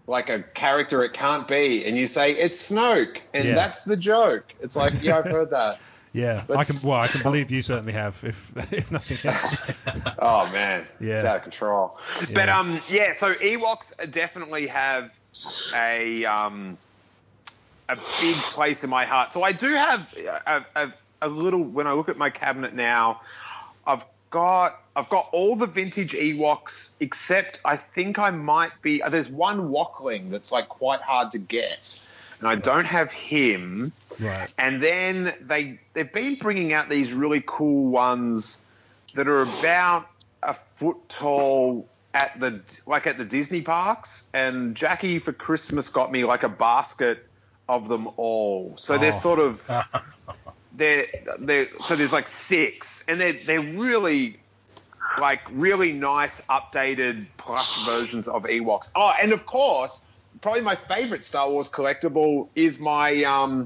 like a character it can't be, and you say it's Snoke, and that's the joke. It's like, yeah, I've heard that. Yeah, But I can believe you certainly have, if nothing else. Oh man, Yeah. it's out of control. Yeah. But so Ewoks definitely have a big place in my heart. So I do have a little. When I look at my cabinet now, I've got all the vintage Ewoks except I think I might be. There's one Wokling that's like quite hard to get, and I don't have him. Right. And then they've been bringing out these really cool ones that are about a foot tall at the Disney parks. And Jackie for Christmas got me like a basket of them all. So they're sort of they're so there's like 6, and they're really like really nice updated plush versions of Ewoks. Oh, and of course, probably my favorite Star Wars collectible is my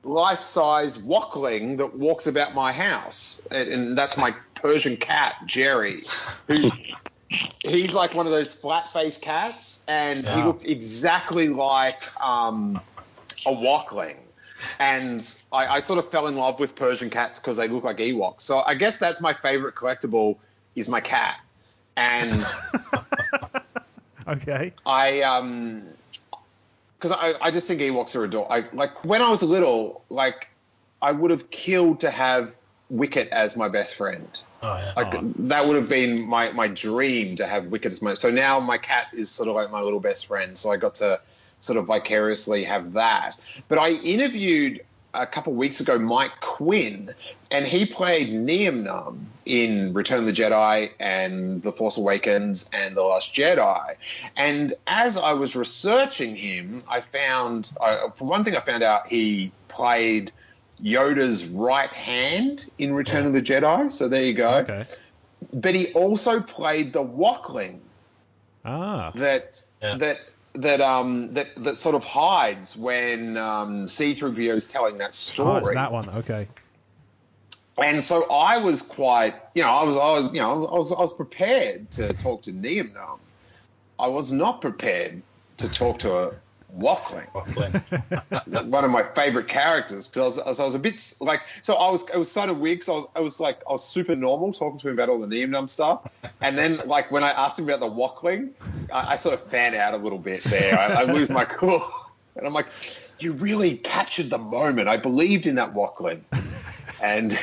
life-size Wokling that walks about my house, and that's my Persian cat Jerry, who he's like one of those flat-faced cats, and he looks exactly like a Wokling. And I sort of fell in love with Persian cats because they look like Ewoks. So I guess that's my favorite collectible is my cat. And Okay. Because I just think Ewoks are adorable. Like when I was little, like I would have killed to have Wicket as my best friend. Oh, yeah. Like that would have been my dream to have Wicket as my. So now my cat is sort of like my little best friend. So I got to sort of vicariously have that. But I interviewed a couple of weeks ago Mike Quinn, and he played Neum in Return of the Jedi and The Force Awakens and The Last Jedi. And as I was researching him, I found, for one thing, I found out he played Yoda's right hand in Return of the Jedi. So there you go. Okay. But he also played the Wokling. That sort of hides when C-3PO is telling that story. Oh, it's that one. Okay. And so I was quite, I was prepared to talk to Neum. I was not prepared to talk to a Wokling. One of my favorite characters, because I was a bit like, it was sort of weird because I was super normal talking to him about all the Neum stuff, and then like when I asked him about the Wokling, I sort of fan out a little bit there. I lose my cool, and I'm like, you really captured the moment. I believed in that Wokling, and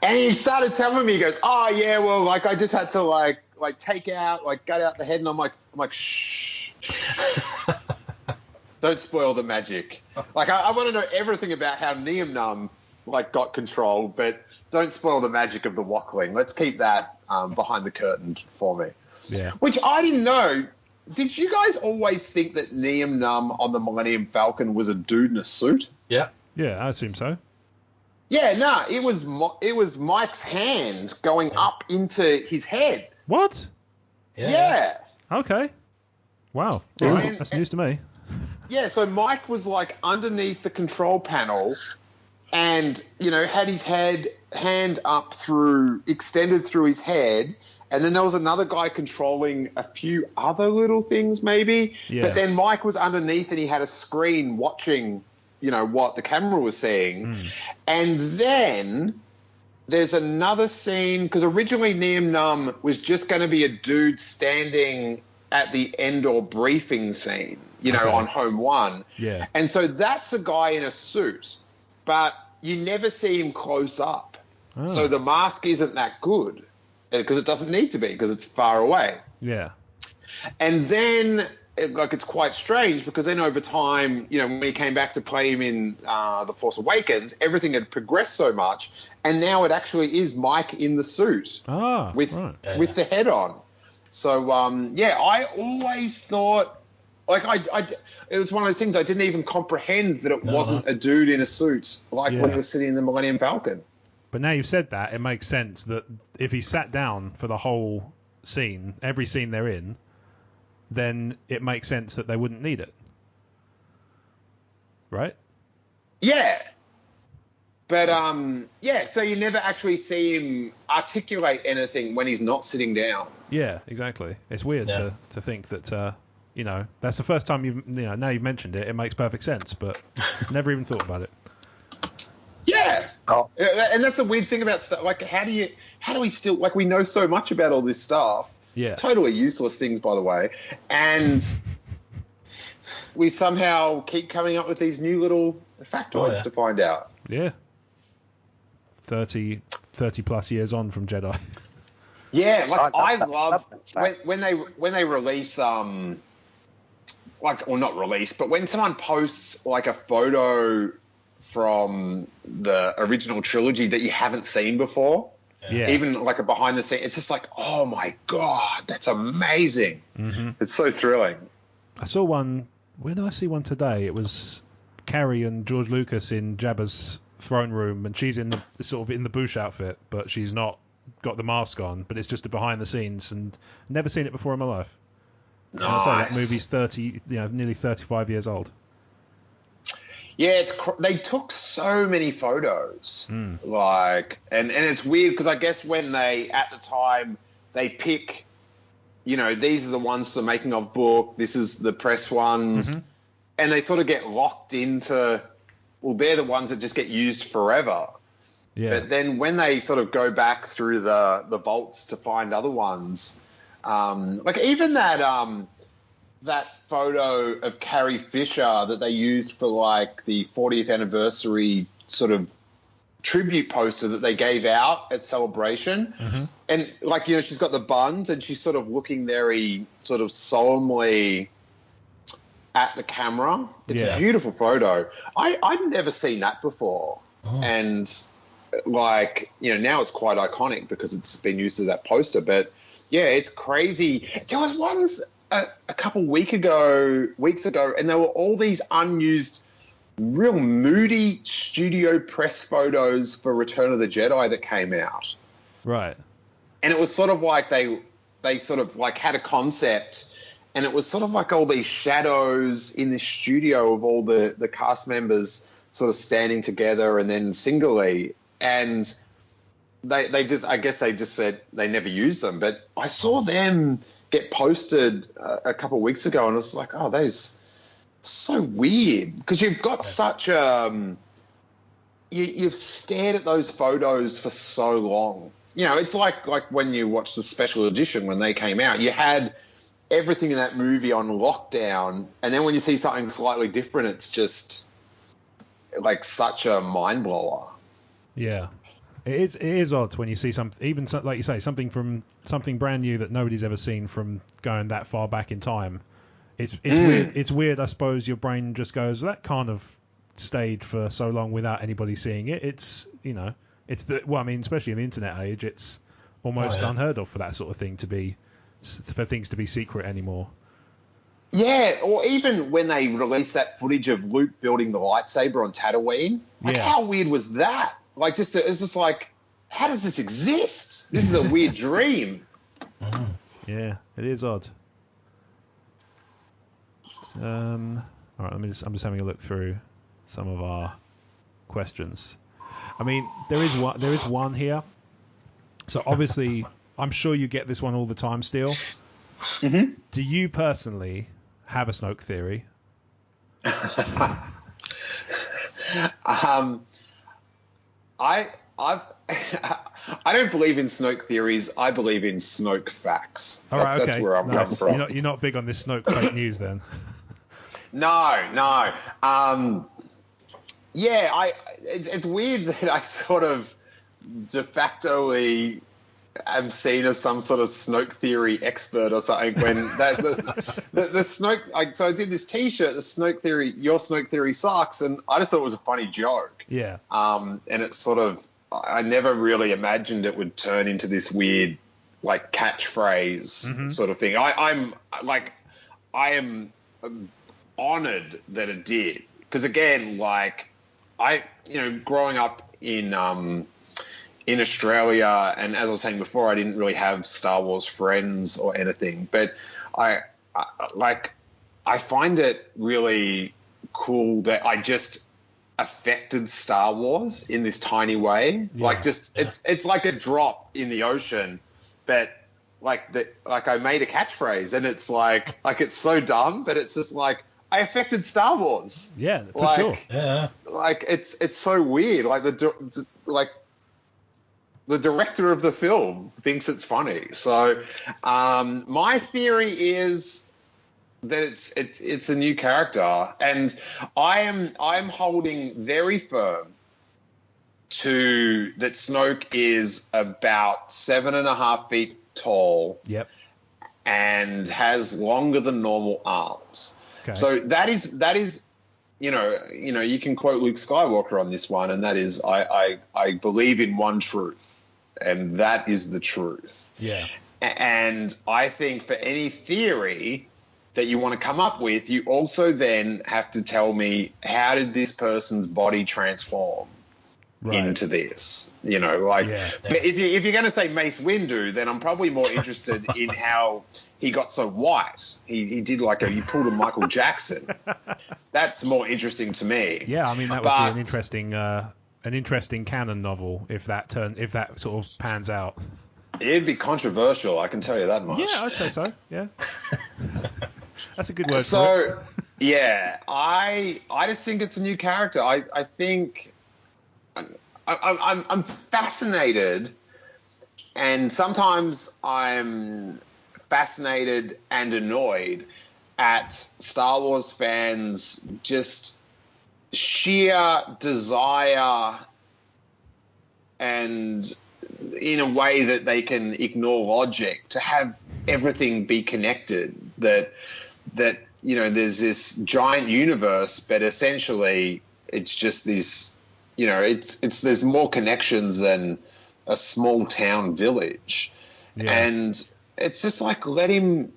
he started telling me, he goes, oh yeah, well, like I just had to like take out, gut out the head, and I'm like shh. Don't spoil the magic. Like I want to know everything about how Neum got control, but don't spoil the magic of the Wokling. Let's keep that behind the curtain for me. Yeah. Which I didn't know. Did you guys always think that Neum on the Millennium Falcon was a dude in a suit? Yeah. Yeah, I assume so. Yeah, no, it was Mike's hand going up into his head. What? Yeah. Okay. Wow. Yeah. Right. That's news to me. Yeah, so Mike was like underneath the control panel and, had his hand up extended through his head. And then there was another guy controlling a few other little things maybe. Yeah. But then Mike was underneath and he had a screen watching, what the camera was seeing. Mm. And then there's another scene, because originally Neum was just going to be a dude standing at the Endor briefing scene, on Home One. Yeah. And so that's a guy in a suit, but you never see him close up. Oh. So the mask isn't that good because it doesn't need to be because it's far away. Yeah. And then it's quite strange because then over time, when he came back to play him in The Force Awakens, everything had progressed so much, and now it actually is Mike in the suit with the head on. So, I always thought, it was one of those things I didn't even comprehend that it wasn't a dude in a suit when he was sitting in the Millennium Falcon. But now you've said that, it makes sense that if he sat down for the whole scene, every scene they're in, then it makes sense that they wouldn't need it. Right? Yeah. But, so you never actually see him articulate anything when he's not sitting down. Yeah, exactly. It's weird to think that, that's the first time now you've mentioned it. It makes perfect sense, but never even thought about it. Oh. And that's a weird thing about stuff. Like, how do we still, like, we know so much about all this stuff. Yeah. Totally useless things, by the way. And we somehow keep coming up with these new little factoids to find out. Yeah. 30 plus years on from Jedi. Yeah, like I love when they release like, or not release, but when someone posts like a photo from the original trilogy that you haven't seen before, even like a behind the scenes, it's just like, oh my god, that's amazing. Mm-hmm. It's so thrilling. I saw one. Where did I see one today? It was Carrie and George Lucas in Jabba's throne room, and she's in the sort of in the Bush outfit, but she's not got the mask on. But it's just a behind the scenes, and never seen it before in my life. Nice. And I say that movie's nearly 35 years old. Yeah, they took so many photos, like, and it's weird because I guess when at the time they pick, these are the ones for the making of book, this is the press ones, and they sort of get locked into, well, they're the ones that just get used forever. Yeah. But then when they sort of go back through the vaults to find other ones, like even that photo of Carrie Fisher that they used for like the 40th anniversary sort of tribute poster that they gave out at Celebration. And like, she's got the buns and she's sort of looking very sort of solemnly at the camera. It's a beautiful photo. I'd never seen that before. And like, now it's quite iconic because it's been used as that poster, but yeah, it's crazy. There was ones a couple weeks ago, and there were all these unused, real moody studio press photos for Return of the Jedi that came out. Right. And it was sort of like they sort of like had a concept, and it was sort of like all these shadows in this studio of all the cast members sort of standing together and then singly. And they just said they never used them. But I saw them get posted a couple of weeks ago, and I was like, oh, that's so weird, because you've got such you've stared at those photos for so long. It's like when you watch the special edition when they came out, you had everything in that movie on lockdown, and then when you see something slightly different, it's just like such a mind blower. Yeah. It is odd when you see like you say, something brand new that nobody's ever seen from going that far back in time. It's weird. It's weird, I suppose. Your brain just goes, that can't have stayed for so long without anybody seeing it. It's especially in the internet age, it's almost unheard of for that sort of thing for things to be secret anymore. Yeah, or even when they released that footage of Luke building the lightsaber on Tatooine, how weird was that? Like, it's just like, how does this exist? This is a weird dream. Yeah, it is odd. All right, I'm just having a look through some of our questions. I mean, there is one here. So obviously, I'm sure you get this one all the time, Steele. Mm-hmm. Do you personally have a Snoke theory? I don't believe in Snoke theories. I believe in Snoke facts. All right, okay. That's where I'm coming from. You're not big on this Snoke fake news, then? No. It's weird that I sort of de facto am seen as some sort of Snoke theory expert or something. When the Snoke, so I did this T-shirt, the Snoke theory, your Snoke theory sucks, and I just thought it was a funny joke. Yeah. And it's sort of, I never really imagined it would turn into this weird, like, catchphrase sort of thing. I am honored that it did, because again, like, growing up in Australia, and as I was saying before, I didn't really have Star Wars friends or anything, but I find it really cool that I just affected Star Wars in this tiny way. It's like a drop in the ocean, but like I made a catchphrase, and it's like it's so dumb, but it's just like, I affected Star Wars. Yeah, for sure. Yeah. Like, it's so weird. Like, like the director of the film thinks it's funny. So my theory is that it's a new character, and I'm holding very firm to that Snoke is about 7.5 feet tall. Yep. And has longer than normal arms. Okay. So that is, you can quote Luke Skywalker on this one, and that is, I believe in one truth, and that is the truth. Yeah. And I think for any theory that you want to come up with, you also then have to tell me, how did this person's body transform into this? But if you're going to say Mace Windu, then I'm probably more interested in how he got so white. He did he pulled a Michael Jackson. That's more interesting to me. Yeah, I mean that would be an interesting canon novel if that sort of pans out. It'd be controversial, I can tell you that much. Yeah, I'd say so. Yeah. That's a good word. So, yeah, I just think it's a new character. I think I'm fascinated, and sometimes I'm fascinated and annoyed at Star Wars fans' just sheer desire, and in a way that they can ignore logic, to have everything be connected. That there's this giant universe, but essentially it's just this, there's more connections than a small town village. Yeah. And it's just let him,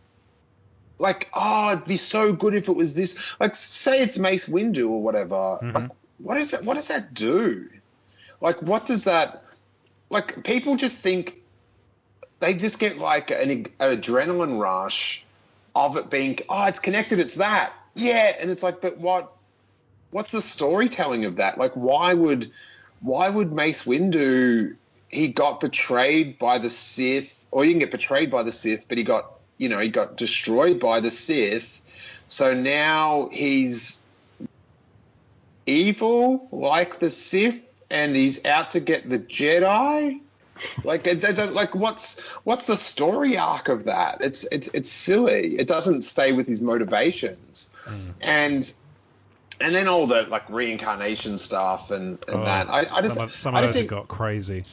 it'd be so good if it was this, say it's Mace Windu or whatever. Mm-hmm. What does that do? What does that, people just think, they just get an adrenaline rush of it being, it's connected, it's that. Yeah, and it's but what's the storytelling of that? Why would Mace Windu, he got betrayed by the Sith, or he didn't get betrayed by the Sith, but he got destroyed by the Sith. So now he's evil like the Sith, and he's out to get the Jedi. What's the story arc of that? It's silly. It doesn't stay with his motivations, and then all the reincarnation stuff and that. Some of those have got crazy.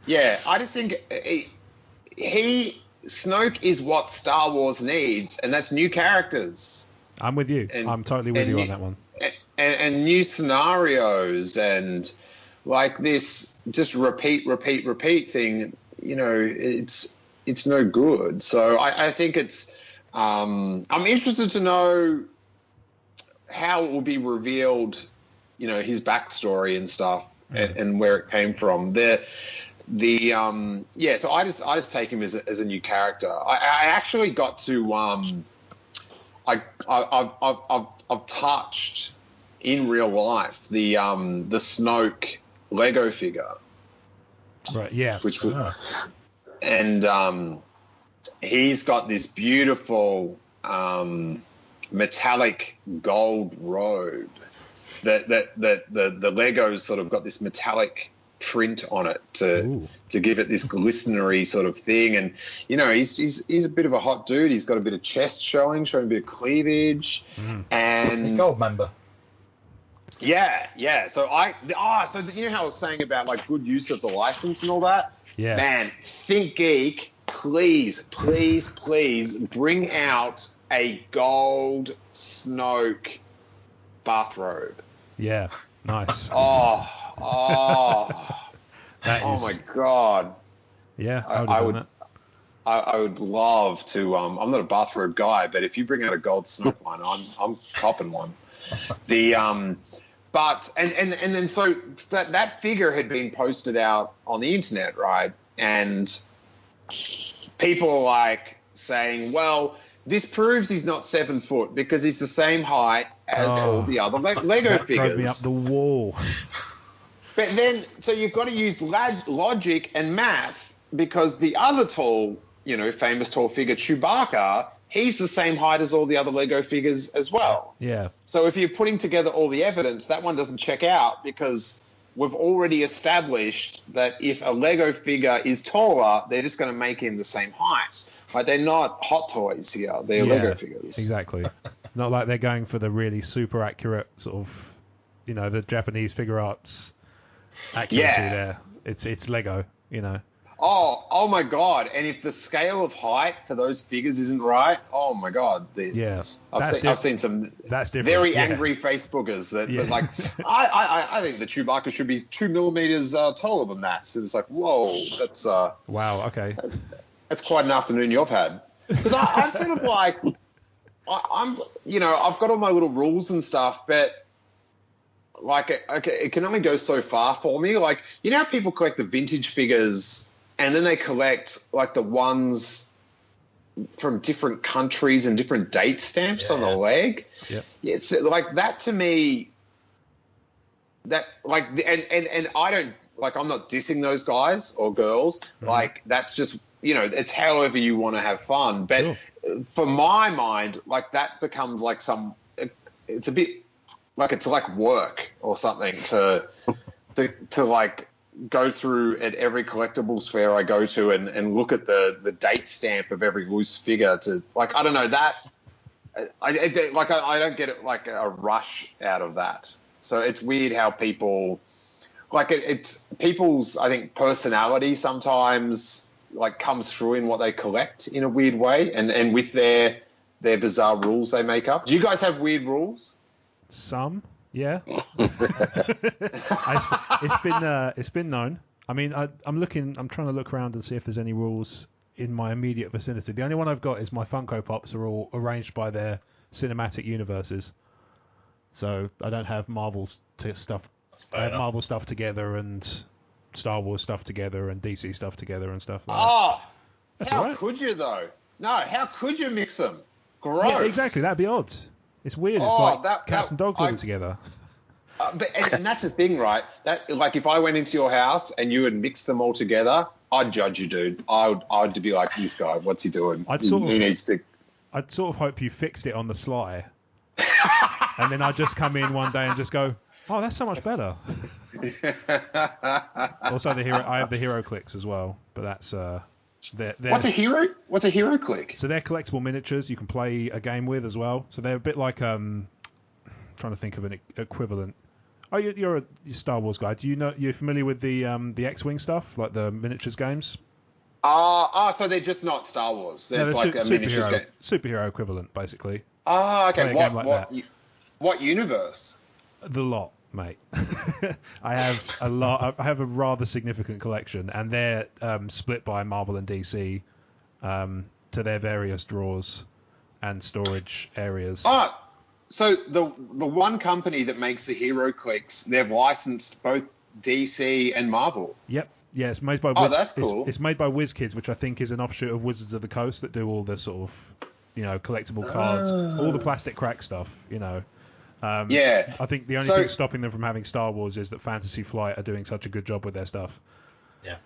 Yeah, I just think Snoke is what Star Wars needs, and that's new characters. I'm with you. I'm totally with you on that one. And new scenarios, and this just repeat thing, it's no good. So I think it's, I'm interested to know how it will be revealed, his backstory and stuff, and where it came from. So I just take him as a new character. I actually got to, I've touched in real life the Snoke Lego figure. Right, yeah. And he's got this beautiful metallic gold robe that the Lego's sort of got this metallic print on it to give it this glistenery sort of thing. And he's a bit of a hot dude. He's got a bit of chest showing a bit of cleavage, and the gold member. Yeah. So so you know how I was saying about good use of the license and all that? Yeah. Man, Think Geek, please bring out a gold Snoke bathrobe. Yeah, nice. Oh my God. Yeah, I would love to. I'm not a bathrobe guy, but if you bring out a gold Snoke one, I'm copping one. But then so that figure had been posted out on the internet, right? And people are saying, well, this proves he's not 7 foot because he's the same height as all the other Lego figures. Drove me up the wall. But then, so you've got to use logic and math, because the other tall, famous tall figure, Chewbacca, he's the same height as all the other Lego figures as well. Yeah. So if you're putting together all the evidence, that one doesn't check out because we've already established that if a Lego figure is taller, they're just going to make him the same height. Like, they're not Hot Toys here; they're Lego figures. Exactly. Not like they're going for the really super accurate sort of, the Japanese figure arts accuracy there. It's Lego, Oh my God! And if the scale of height for those figures isn't right, oh my God! I've seen some very angry Facebookers that like, I think the Chewbacca should be 2 millimeters taller than that. So it's like, whoa, that's wow, okay, that's quite an afternoon you've had. Because I'm sort of like, I'm I've got all my little rules and stuff, but like, it can only go so far for me. Like, how people collect the vintage figures. And then they collect like the ones from different countries and different date stamps on the leg. Yeah. It's like that to me. That like and I don't like. I'm not dissing those guys or girls. Mm-hmm. Like, that's just it's however you want to have fun. But for my mind, like, that becomes like it's a bit like it's like work or something to like go through at every collectibles fair I go to and look at the date stamp of every loose figure to, like, I don't know, that I don't get it, like, a rush out of that. So it's weird how people, like, it's people's, I think, personality sometimes, like, comes through in what they collect in a weird way, and with their bizarre rules they make up. Do you guys have weird rules? Some. Yeah, it's been known. I mean, I'm trying to look around and see if there's any rules in my immediate vicinity. The only one I've got is my Funko Pops are all arranged by their cinematic universes. So I don't have Marvel stuff. I have Marvel stuff together and Star Wars stuff together and DC stuff together and stuff like that. That's how right. Could you though? No, how could you mix them? Gross. Yeah, exactly, that'd be odd. It's weird. It's like cats and dogs living together. And that's the thing, right? That, like, if I went into your house and you had mixed them all together, I'd judge you, dude. I'd be like, this guy, what's he doing? He needs to. I'd sort of hope you fixed it on the sly, and then I'd just come in one day and just go, oh, that's so much better. Also, I have the hero clicks as well, but that's they're, What's a hero? What's a hero click? So they're collectible miniatures you can play a game with as well. So they're a bit like trying to think of an equivalent. Oh, you're a Star Wars guy. You're familiar with the X-Wing stuff, like the miniatures games? So they're just not Star Wars. It's like a miniatures game. Superhero equivalent, basically. Okay. What universe? The lot, mate. I have a lot. I have a rather significant collection, and they're split by Marvel and DC to their various drawers and storage areas. So the one company that makes the hero clicks, they've licensed both DC and Marvel. Yep. Yeah, it's made by that's cool. It's made by WizKids, which I think is an offshoot of Wizards of the Coast that do all the sort of, collectible cards, all the plastic crack stuff, Yeah. I think the only thing stopping them from having Star Wars is that Fantasy Flight are doing such a good job with their stuff. Yeah.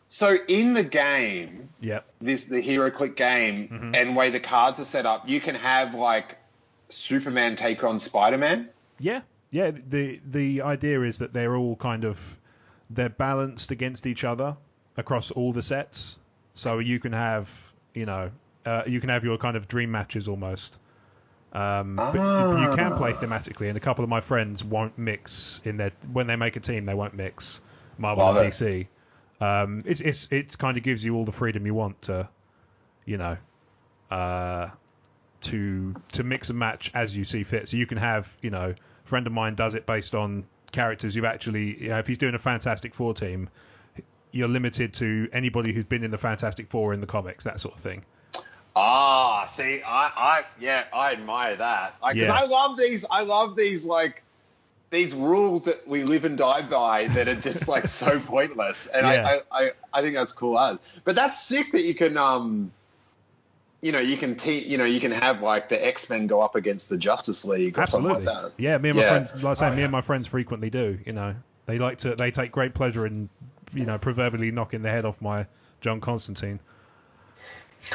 So in the game, the Hero Click game, and the way the cards are set up, you can have, like, Superman take on Spider-Man? Yeah. The idea is that they're all they're balanced against each other across all the sets. So you can have, you can have your kind of dream matches almost. But you can play thematically, and a couple of my friends won't mix when they make a team. They won't mix Marvel and DC. It's kind of gives you all the freedom you want to, to mix and match as you see fit. So you can have, a friend of mine does it based on characters you've actually, if he's doing a Fantastic Four team, you're limited to anybody who's been in the Fantastic Four in the comics, that sort of thing. See, I admire that. Because I love these like these rules that we live and die by that are just like so pointless, and I think that's cool as. But that's sick that you can you can have like the X-Men go up against the Justice League or something like that. Yeah, me and my friends, like I say, me and my friends frequently do. They take great pleasure in proverbially knocking the head off my John Constantine.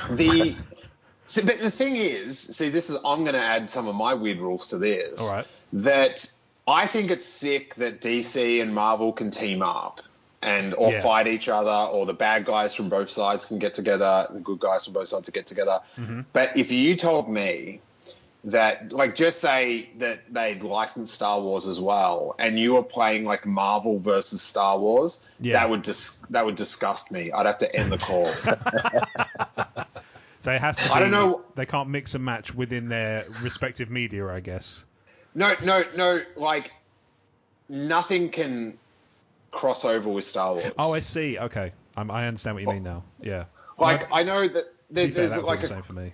But the thing is, I'm going to add some of my weird rules to this. All right. That I think it's sick that DC and Marvel can team up or fight each other, or the bad guys from both sides can get together, the good guys from both sides to get together. Mm-hmm. But if you told me that, like, just say that they'd licensed Star Wars as well, and you were playing like Marvel versus Star Wars, that would disgust me. I'd have to end the call. So it has to be, I don't know. They can't mix and match within their respective media, I guess. No. Like, nothing can cross over with Star Wars. Oh, I see. Okay, I understand what you mean now. Yeah. Like, I know that there's like the same for me.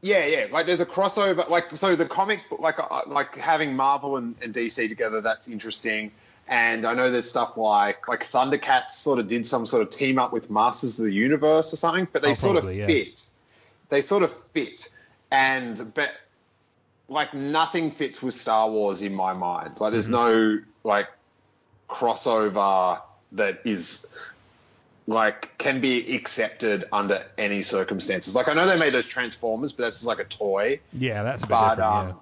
Yeah. Like, there's a crossover. Like, so the comic, like having Marvel and DC together, that's interesting. And I know there's stuff like Thundercats sort of did some sort of team up with Masters of the Universe or something, but they sort of fit. They sort of fit, but like nothing fits with Star Wars in my mind. Like, there's no like crossover that is like can be accepted under any circumstances. Like, I know they made those Transformers, but that's just like a toy. Yeah, that's a bit different. Yeah.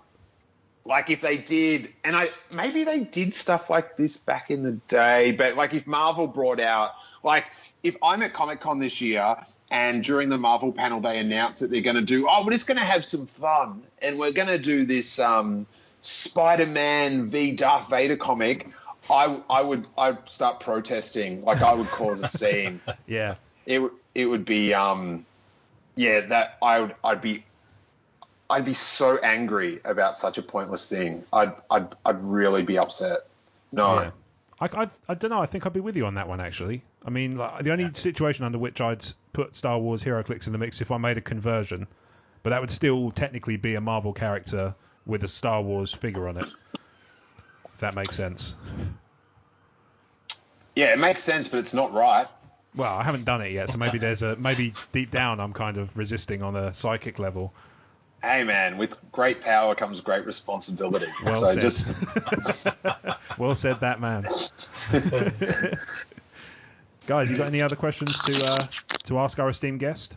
Like, if they did, and maybe they did stuff like this back in the day, but like if Marvel brought out, like if I'm at Comic-Con this year and during the Marvel panel they announce that they're going to do, we're just going to have some fun and we're going to do this Spider-Man v Darth Vader comic, I'd start protesting. Like, I would cause a scene. Yeah. It would be I'd be so angry about such a pointless thing. I'd really be upset. No. Yeah. I don't know. I think I'd be with you on that one, actually. I mean, like, the only situation under which I'd put Star Wars HeroClix in the mix if I made a conversion, but that would still technically be a Marvel character with a Star Wars figure on it. If that makes sense. Yeah, it makes sense, but it's not right. Well, I haven't done it yet, so maybe maybe deep down I'm kind of resisting on a psychic level. Hey man, with great power comes great responsibility. Well said. Well said, that man. Guys, you got any other questions to ask our esteemed guest?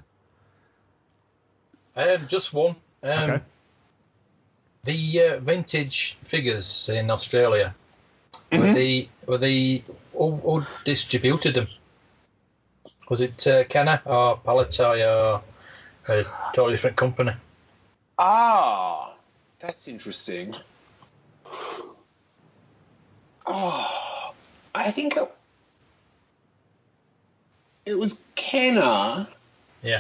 Just one. Okay. The vintage figures in Australia, were they who distributed them? Was it Kenner or Palatai or a totally different company? That's interesting. I think it was Kenner. Yeah.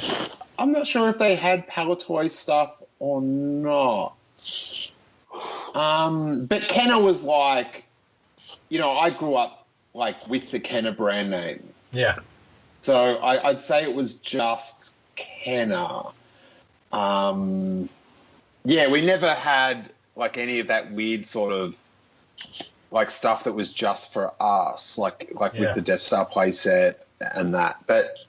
I'm not sure if they had Palatoy stuff or not. But Kenner was like, I grew up like with the Kenner brand name. Yeah. So I'd say it was just Kenner. Yeah, we never had like any of that weird sort of like stuff that was just for us, like with the Death Star playset and that. But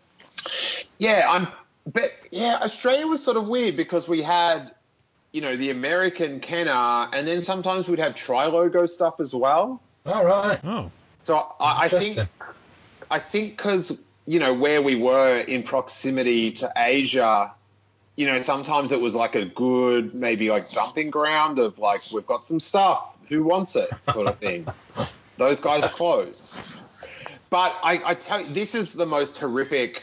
Australia was sort of weird because we had, the American Kenner, and then sometimes we'd have Tri-Logo stuff as well. All right. Oh. So I think because, where we were in proximity to Asia, sometimes it was like a good, maybe like dumping ground of like, we've got some stuff, who wants it, sort of thing. Those guys are closed. But I tell you, this is the most horrific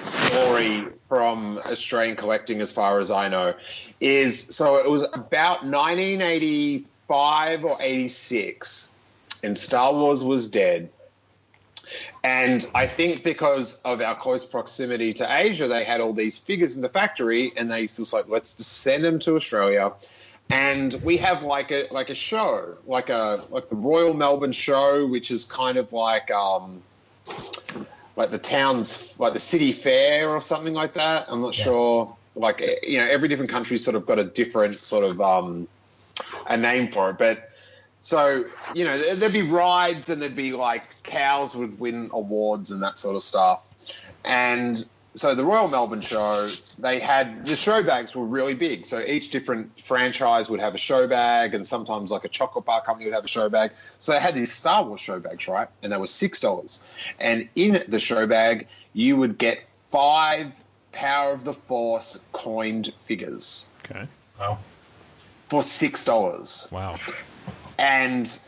story from Australian collecting as far as I know. So it was about 1985 or 86, and Star Wars was dead. And I think because of our close proximity to Asia, they had all these figures in the factory, and they just like, let's just send them to Australia. And we have like a show, like the Royal Melbourne Show, which is kind of like the town's, like the city fair or something like that. I'm not sure. Like, every different country's sort of got a different sort of a name for it, but. So, there'd be rides and there'd be like cows would win awards and that sort of stuff. And so the Royal Melbourne Show, the show bags were really big. So each different franchise would have a show bag, and sometimes like a chocolate bar company would have a show bag. So they had these Star Wars show bags, right? And they were $6. And in the show bag, you would get 5 Power of the Force coined figures. Okay. Wow. For $6. Wow. And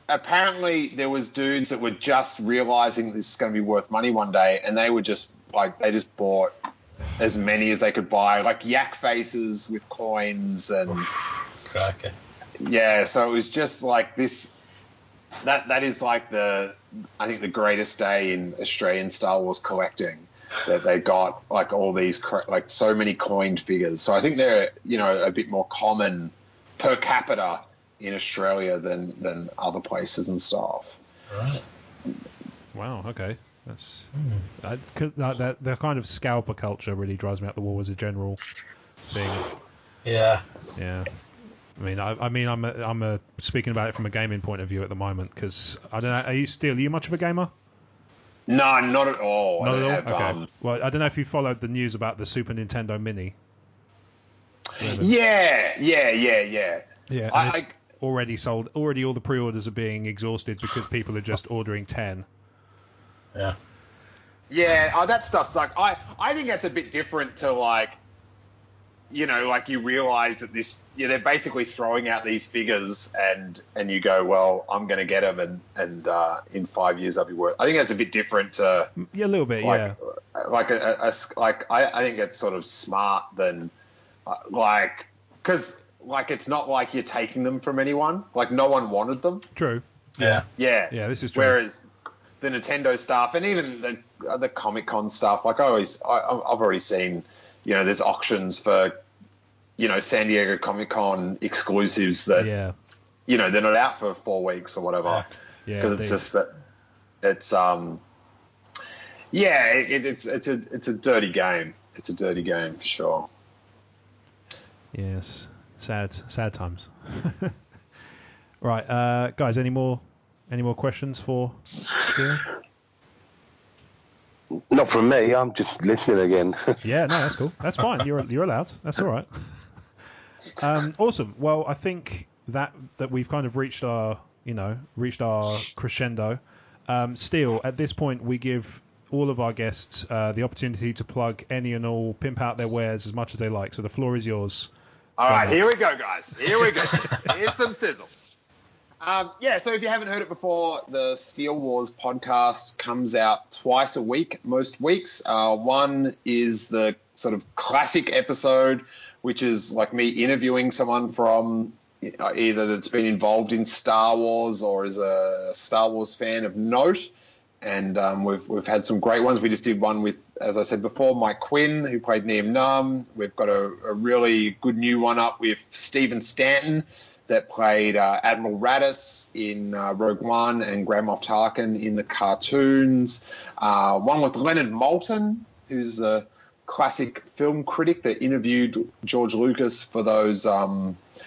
apparently there was dudes that were just realizing this is going to be worth money one day, and they were just like, they just bought as many as they could buy, like yak faces with coins and Cracker. Yeah, so it was just like this. That is like I think the greatest day in Australian Star Wars collecting, that they got like all these like so many coined figures. So I think they're a bit more common per capita in Australia than other places and stuff. Right. Wow. Okay. That's the kind of scalper culture really drives me up the wall as a general thing. Yeah. Yeah. I mean, I'm speaking about it from a gaming point of view at the moment, because I don't know. Are you much of a gamer? No, not at all. Not at all. Okay. Well, I don't know if you followed the news about the Super Nintendo Mini. Yeah. Yeah. Already sold. Already, all the pre-orders are being exhausted because people are just ordering 10. Yeah. Yeah. Oh, that stuff's like I think that's a bit different to like. Like you realize that they're basically throwing out these figures, and you go, well, I'm going to get them, and in 5 years I'll be worth. I think that's a bit different to a little bit, like, yeah. I think it's sort of smart than because it's not like you're taking them from anyone. Like no one wanted them. True. Yeah. This is true. Whereas the Nintendo stuff and even the Comic-Con stuff, like I've already seen. There's auctions for, San Diego Comic-Con exclusives that, they're not out for 4 weeks or whatever. Yeah. Because it's just that it's it's a dirty game. It's a dirty game for sure. Yes. Sad times. Right, guys. Any more questions for Steele? Not from me. I'm just listening again. Yeah, no, that's cool. That's fine. You're allowed. That's all right. Awesome. Well, I think that we've kind of reached our crescendo. Steele, at this point, we give all of our guests the opportunity to plug any and all, pimp out their wares as much as they like. So the floor is yours. All right, here we go, guys. Here we go. Here's some sizzle. So if you haven't heard it before, the Steele Wars podcast comes out twice a week, most weeks. One is the sort of classic episode, which is like me interviewing someone from either that's been involved in Star Wars or is a Star Wars fan of note. And we've had some great ones. We just did one with, as I said before, Mike Quinn, who played Nien Nunb. We've got a really good new one up with Stephen Stanton, that played Admiral Raddus in Rogue One and Grand Moff Tarkin in the cartoons. One with Leonard Maltin, who's a classic film critic that interviewed George Lucas for those VHS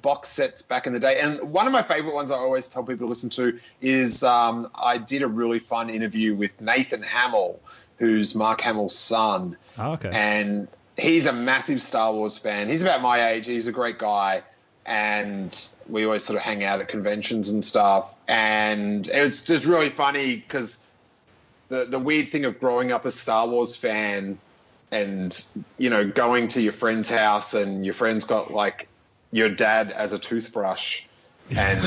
box sets back in the day. And one of my favorite ones I always tell people to listen to is I did a really fun interview with Nathan Hamill, who's Mark Hamill's son. Oh, okay. And he's a massive Star Wars fan. He's about my age. He's a great guy. And we always sort of hang out at conventions and stuff. And it's just really funny because the weird thing of growing up a Star Wars fan and, going to your friend's house and your friend's got, like, your dad as a toothbrush. And,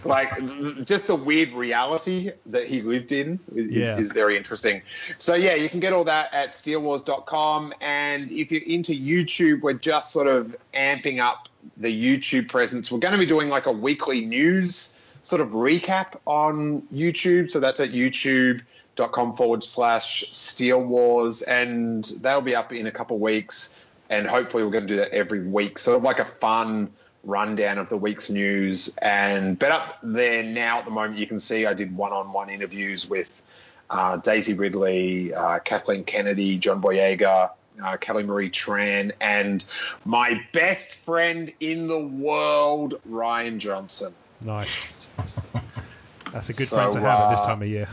like, just the weird reality that he lived in is very interesting. So, you can get all that at steelewars.com. And if you're into YouTube, we're just sort of amping up the YouTube presence. We're going to be doing, like, a weekly news sort of recap on YouTube. So that's at youtube.com/Steele Wars. And that'll be up in a couple of weeks. And hopefully we're going to do that every week. Sort of like a fun rundown of the week's news. But up there now at the moment, you can see I did one-on-one interviews with Daisy Ridley, Kathleen Kennedy, John Boyega, Kelly Marie Tran, and my best friend in the world, Ryan Johnson. Nice. That's a good friend to have at this time of year.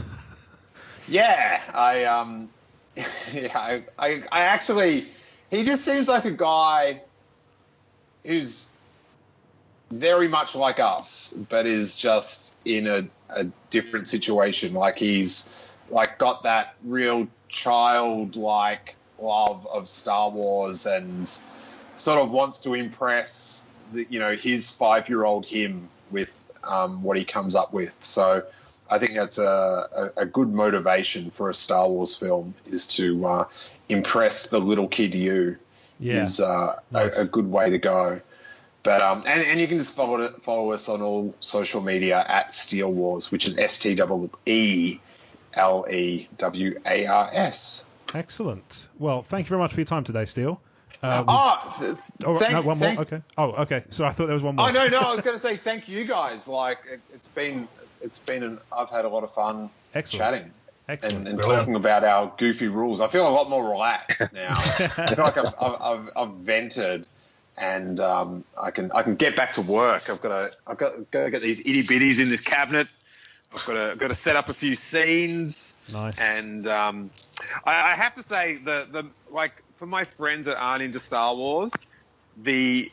Yeah, I actually, he just seems like a guy who's very much like us, but is just in a different situation. Like he's like got that real childlike love of Star Wars and sort of wants to impress his 5-year-old him with what he comes up with. So I think that's a good motivation for a Star Wars film, is to impress the little kid you. Yeah. Is a good way to go. But and you can just follow us on all social media at Steele Wars, which is STEELEWARS. Excellent. Well, thank you very much for your time today, Steele. One more. Okay. Oh, okay. So I thought there was one more. Oh no, I was going to say thank you guys. Like it's been I've had a lot of fun chatting. Excellent. And talking about our goofy rules. I feel a lot more relaxed now. I feel like I've vented, and I can get back to work. I've got to get these itty bitties in this cabinet. I've got to set up a few scenes. Nice. And I have to say the for my friends that aren't into Star Wars, the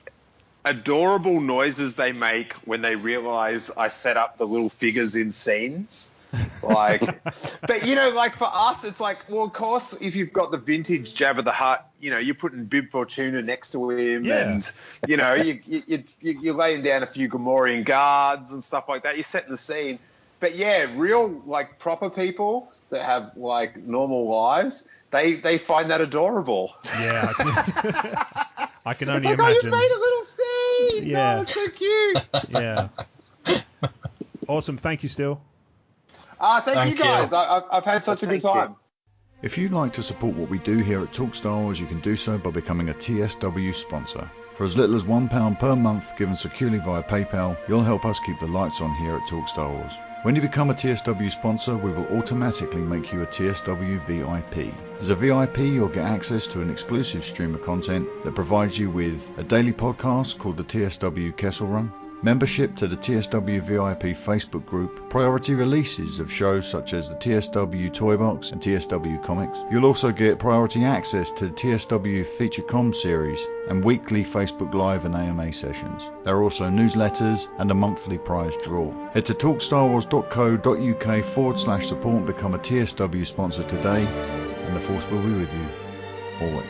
adorable noises they make when they realise I set up the little figures in scenes. But for us, it's like, well, of course, if you've got the vintage Jabba the Hutt, you're putting Bib Fortuna next to him, and you're laying down a few Gamorrean guards and stuff like that. You're setting the scene. But yeah, real proper people that have normal lives, they find that adorable. Yeah, I can only it's imagine. Oh, you made a little scene. Yeah, that's so cute. Yeah. Awesome. Thank you, Steele. Thank you guys. I've had such a good time. If you'd like to support what we do here at Talk Star Wars, you can do so by becoming a TSW sponsor. For as little as £1 per month, given securely via PayPal, you'll help us keep the lights on here at Talk Star Wars. When you become a TSW sponsor, we will automatically make you a TSW VIP. As a VIP, you'll get access to an exclusive stream of content that provides you with a daily podcast called the TSW Kessel Run, membership to the TSW VIP Facebook group, priority releases of shows such as the TSW Toybox and TSW Comics. You'll also get priority access to the TSW Feature Com series and weekly Facebook Live and AMA sessions. There are also newsletters and a monthly prize draw. Head to talkstarwars.co.uk/support and become a TSW sponsor today, and the Force will be with you always.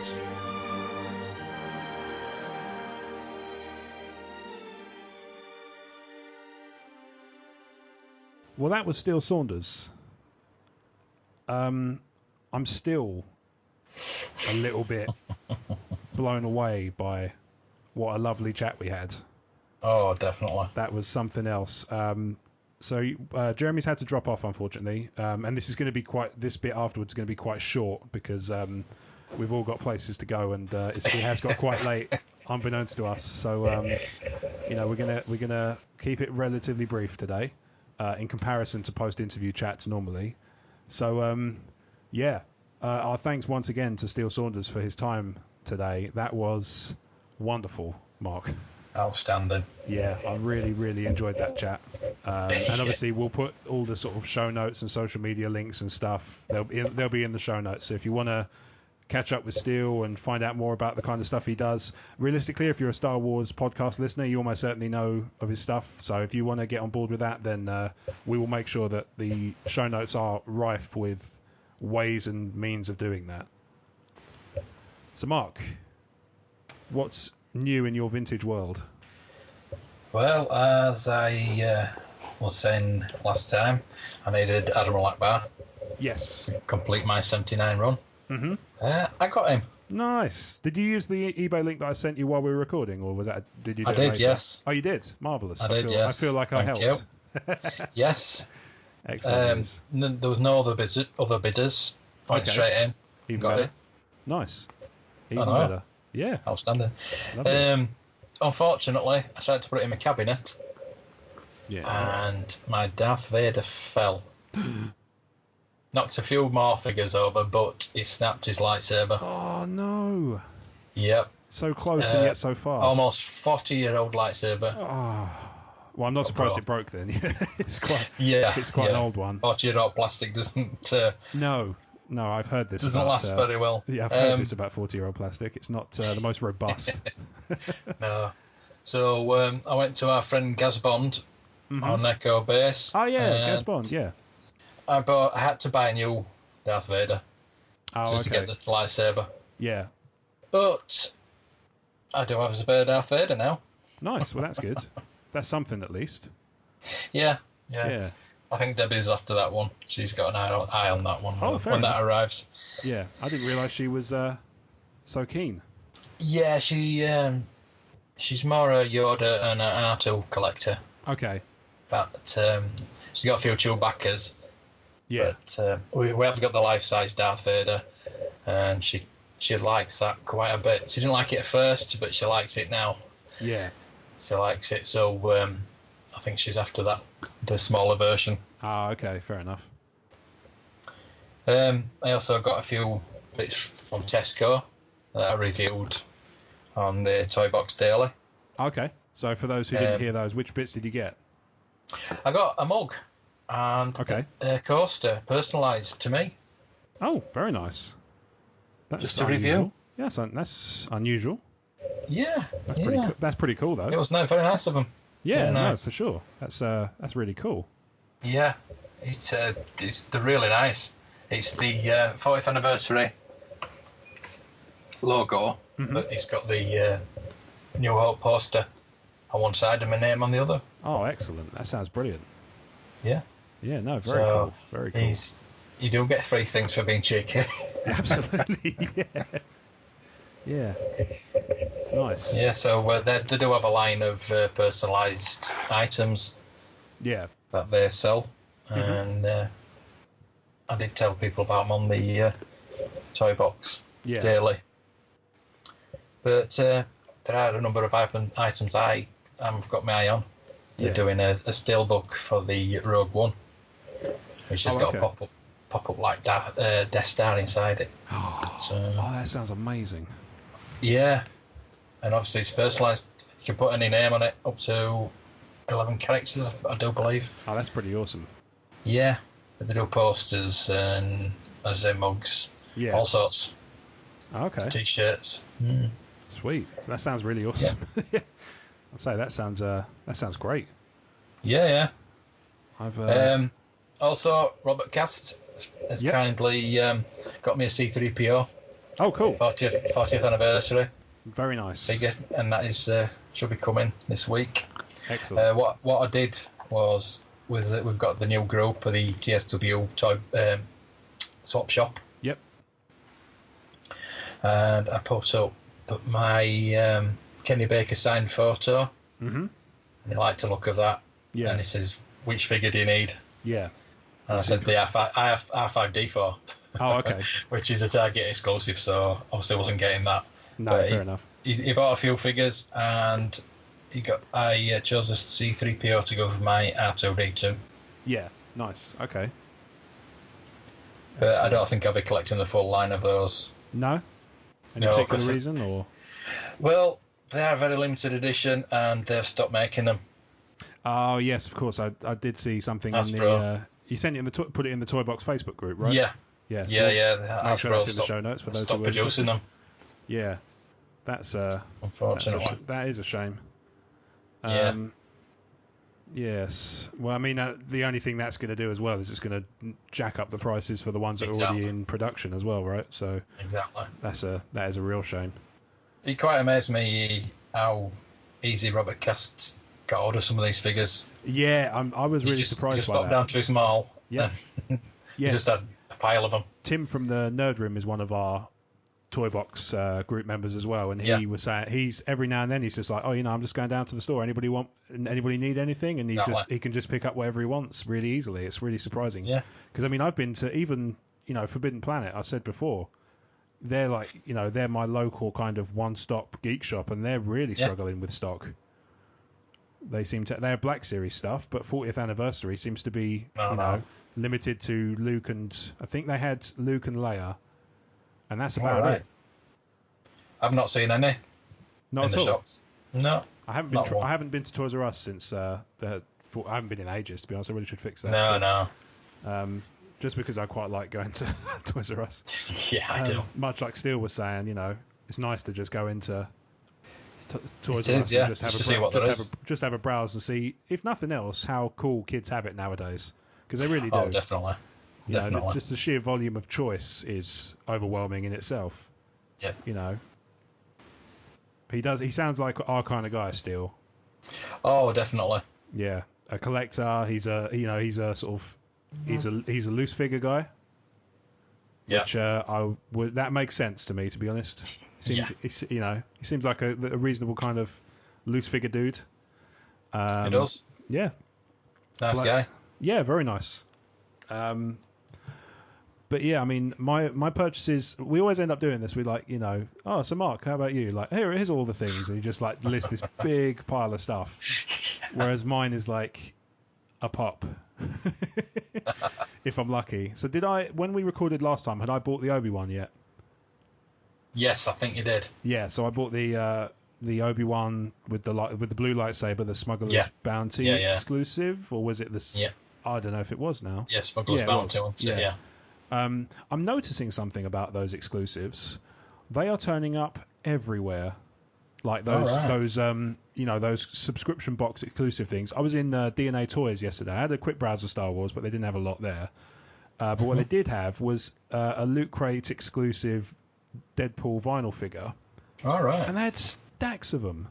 Well, that was Steele Saunders. I'm still a little bit blown away by what a lovely chat we had. Oh, definitely. That was something else. So Jeremy's had to drop off, unfortunately, and this bit afterwards is going to be quite short because we've all got places to go, and it has got quite late, unbeknownst to us. So we're gonna keep it relatively brief today. In comparison to post-interview chats normally. So, our thanks once again to Steele Saunders for his time today. That was wonderful, Marc. Outstanding. Yeah, I really, really enjoyed that chat. And obviously we'll put all the sort of show notes and social media links and stuff. They'll be in the show notes. So if you want to catch up with Steele and find out more about the kind of stuff he does. Realistically, if you're a Star Wars podcast listener, you almost certainly know of his stuff. So if you want to get on board with that, then we will make sure that the show notes are rife with ways and means of doing that. So Marc, what's new in your vintage world? Well, as I was saying last time, I needed Admiral Akbar. Yes. To complete my 79 run. Mm-hmm. I got him. Nice. Did you use the eBay link that I sent you while we were recording, or did you? I did, yes. Oh, you did. Marvelous. I I feel like I helped. You. Yes. Excellent. There was no other bidders. Went straight in. Even got better. it. Nice. Even better. Yeah. Outstanding. Unfortunately, I tried to put it in my cabinet. Yeah. And my Darth Vader fell. Knocked a few more figures over, but he snapped his lightsaber. Oh, no. Yep. So close and yet so far. Almost 40-year-old lightsaber. Oh. Well, I'm not surprised it broke then. It's quite an old one. 40-year-old plastic doesn't... No, I've heard this. Doesn't last very well. Yeah, I've heard this about 40-year-old plastic. It's not the most robust. No. So I went to our friend Gaz Bond on Echo Base. Oh, yeah, Gaz Bond, yeah. I had to buy a new Darth Vader to get the lightsaber. Yeah. But I do have a spare Darth Vader now. Nice. Well, that's good. That's something at least. Yeah. Yeah. I think Debbie's after that one. She's got an eye on that one fair when enough. that arrives. Yeah, I didn't realise she was so keen. Yeah, she's more a Yoda and an R2 collector. Okay. But she's got a few Chewbaccas. Yeah. But we haven't got the life-size Darth Vader, and she likes that quite a bit. She didn't like it at first, but she likes it now. Yeah. She likes it, so I think she's after the smaller version. Ah, okay, fair enough. I also got a few bits from Tesco that I reviewed on the Toybox Daily. Okay, so for those who didn't hear those, which bits did you get? I got a mug and a coaster personalised to me. Oh, very nice. That's Just a unusual. review. Yeah, that's unusual. Yeah, That's pretty cool, though. It was very nice of them. Yeah, very nice. No, for sure. That's really cool. Yeah, they're really nice. It's the 40th anniversary logo, but it's got the New Hope poster on one side and my name on the other. Oh, excellent. That sounds brilliant. Yeah. Yeah, no, very cool. Very cool. You do get free things for being cheeky. Absolutely, yeah. Yeah. Nice. Yeah, so they do have a line of personalised items that they sell. And I did tell people about them on the Toy Box Daily. But there are a number of items I've got my eye on. They're doing a steelbook for the Rogue One, which has got a pop-up like Death Star inside it. Oh, that sounds amazing. Yeah, and obviously it's personalised. You can put any name on it, up to 11 characters, I do believe. Oh, that's pretty awesome. Yeah, they do posters and as their mugs, all sorts. Okay. T-shirts. Sweet. That sounds really awesome. Yeah. I'll say that sounds great. Yeah. I've also Robert Cast has kindly got me a C3PO. Oh, cool. 40th anniversary. Very nice. Figure, and that is should be coming this week. Excellent. What I did was we've got the new group of the TSW Toy Swap Shop. Yep. And I put up my Kenny Baker signed photo. And he liked the look of that. Yeah. And he says, "Which figure do you need?" Yeah. And I said the R5D4. Oh, okay. Which is a Target exclusive, so obviously wasn't getting that. No, but fair enough. He bought a few figures, and I chose a C3PO to go for my R2D2. Yeah, nice. Okay. But I don't think I'll be collecting the full line of those. No? Any particular reason, or? Well, they are very limited edition, and they've stopped making them. Oh yes, of course. I did see something in the. You sent it put it in the Toybox Facebook group, right? Yeah. Yeah. Yeah. Make sure that's in the show notes for those who are producing them. Yeah. That's unfortunately. That is a shame. Yeah. Yes. Well, I mean, the only thing that's going to do as well is it's going to jack up the prices for the ones that are already in production as well, right? So exactly. That is a real shame. It quite amazed me how easy Robert Cast got hold of some of these figures. Yeah, I was really surprised by that. Just popped down to his mall. Yeah. He just had a pile of them. Tim from the Nerd Room is one of our Toybox group members as well, and he was saying he's every now and then he's just like, oh, I'm just going down to the store. Anybody need anything? And he can just pick up whatever he wants really easily. It's really surprising. Yeah. Because I mean, I've been to even Forbidden Planet. I've said before, they're like they're my local kind of one-stop geek shop, and they're really struggling with stock. They have Black Series stuff, but 40th anniversary seems to be limited to Luke and I think they had Luke and Leia. And that's about it. I've not seen any. Not in at all. Shops. No. I haven't been to Toys R Us since I haven't been in ages, to be honest. I really should fix that. No. Just because I quite like going to Toys R Us. Yeah, I do. Much like Steele was saying, it's nice to just go into Toys R Us and just have a browse and see, if nothing else, how cool kids have it nowadays. Because they really do. Oh, definitely. Just the sheer volume of choice is overwhelming in itself. Yeah. He does. He sounds like our kind of guy, Steele. Oh, definitely. Yeah, a collector. He's a sort of he's a loose figure guy. Yeah. Which that makes sense to me, to be honest. He seems like a reasonable kind of loose figure dude. He does. Yeah. Nice guy. Yeah, very nice. But yeah, I mean, my purchases, we always end up doing this. We like, oh, so Mark, how about you? Like, here's all the things, and you just like list this big pile of stuff. Whereas mine is like a pop, if I'm lucky. So when we recorded last time, had I bought the Obi-Wan yet? Yes, I think you did. Yeah, so I bought the Obi-Wan with the blue lightsaber, the Smuggler's Bounty exclusive, or was it this? Yeah. I don't know if it was now. Yeah, Smuggler's Bounty. Yeah. I'm noticing something about those exclusives. They are turning up everywhere. Like those subscription box exclusive things. I was in DNA Toys yesterday. I had a quick browse of Star Wars, but they didn't have a lot there. But what they did have was a Loot Crate exclusive Deadpool vinyl figure. All right. And they had stacks of them.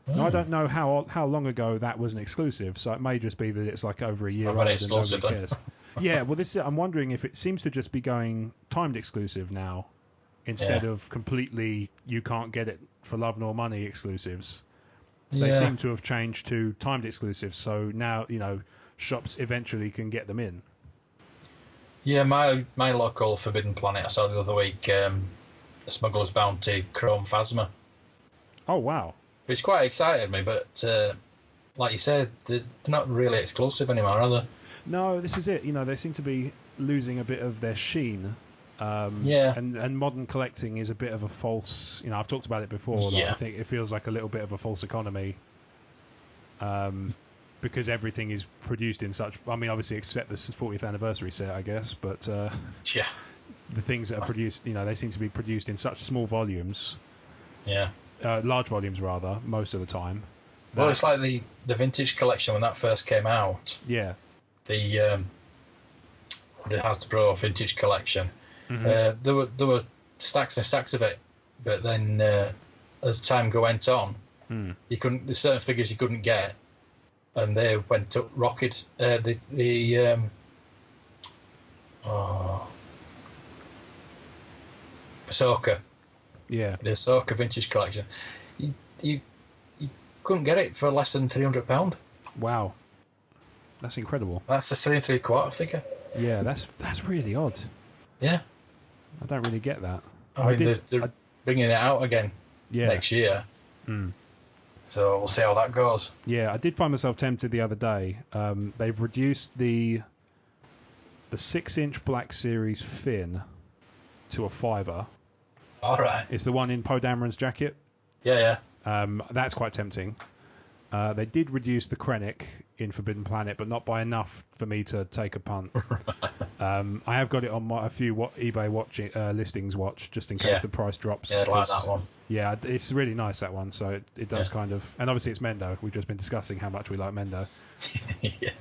Now, I don't know how long ago that was an exclusive, so it may just be that it's like over a year old and nobody cares. Yeah, well, I'm wondering if it seems to just be going timed exclusive now, instead of completely you can't get it for love nor money exclusives. They seem to have changed to timed exclusives, so now shops eventually can get them in. Yeah, my local Forbidden Planet I saw the other week, the Smuggler's Bounty Chrome Phasma. Oh wow! Which quite excited me, but like you said, they're not really exclusive anymore, are they? No, this is it. They seem to be losing a bit of their sheen. And modern collecting is a bit of a false. I've talked about it before. I think it feels like a little bit of a false economy. Because everything is produced in such. I mean, obviously, except this 40th anniversary set, I guess. But the things that are produced, they seem to be produced in such small volumes. Yeah. Large volumes, rather, most of the time. Well, it's like the vintage collection when that first came out. Yeah. The Hasbro vintage collection. Mm-hmm. There were stacks and stacks of it, but then as time went on, you couldn't. There's certain figures you couldn't get, and they went up rocket. Ahsoka. Yeah. The Ahsoka vintage collection. You couldn't get it for less than £300. Wow. That's incredible. That's a 3 3/4 figure. Yeah, that's really odd. Yeah. I don't really get that. I mean, they're bringing it out again next year. So we'll see how that goes. Yeah, I did find myself tempted the other day. They've reduced the 6-inch Black Series Finn to a $5. All right. It's the one in Poe Dameron's jacket. Yeah. That's quite tempting. They did reduce the Krennic in Forbidden Planet, but not by enough for me to take a punt. I have got it on a few eBay listings watch, just in case the price drops. Yeah, I like that one. Yeah, it's really nice, that one. So it does kind of... And obviously it's Mendo. We've just been discussing how much we like Mendo. Yeah.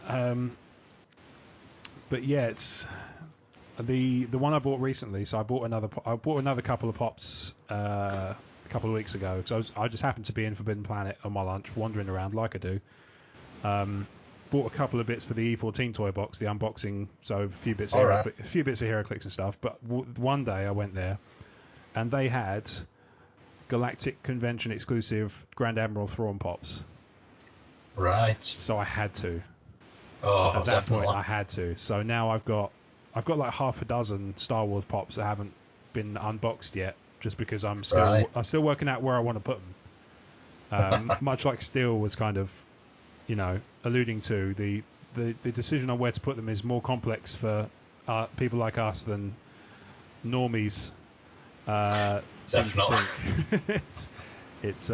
But yeah, it's... The one I bought recently, so I bought another couple of pops a couple of weeks ago. So I just happened to be in Forbidden Planet on my lunch, wandering around like I do. Bought a couple of bits for the E14 toy box, the unboxing. So a few bits of HeroClix and stuff. But one day I went there, and they had Galactic Convention exclusive Grand Admiral Thrawn pops. Right. So I had to. Oh, at that definitely. point I had to. So now I've got like half a dozen Star Wars pops that haven't been unboxed yet, just because I'm still working out where I want to put them. Much like Steele was kind of, alluding to, the decision on where to put them is more complex for people like us than normies. Definitely. It's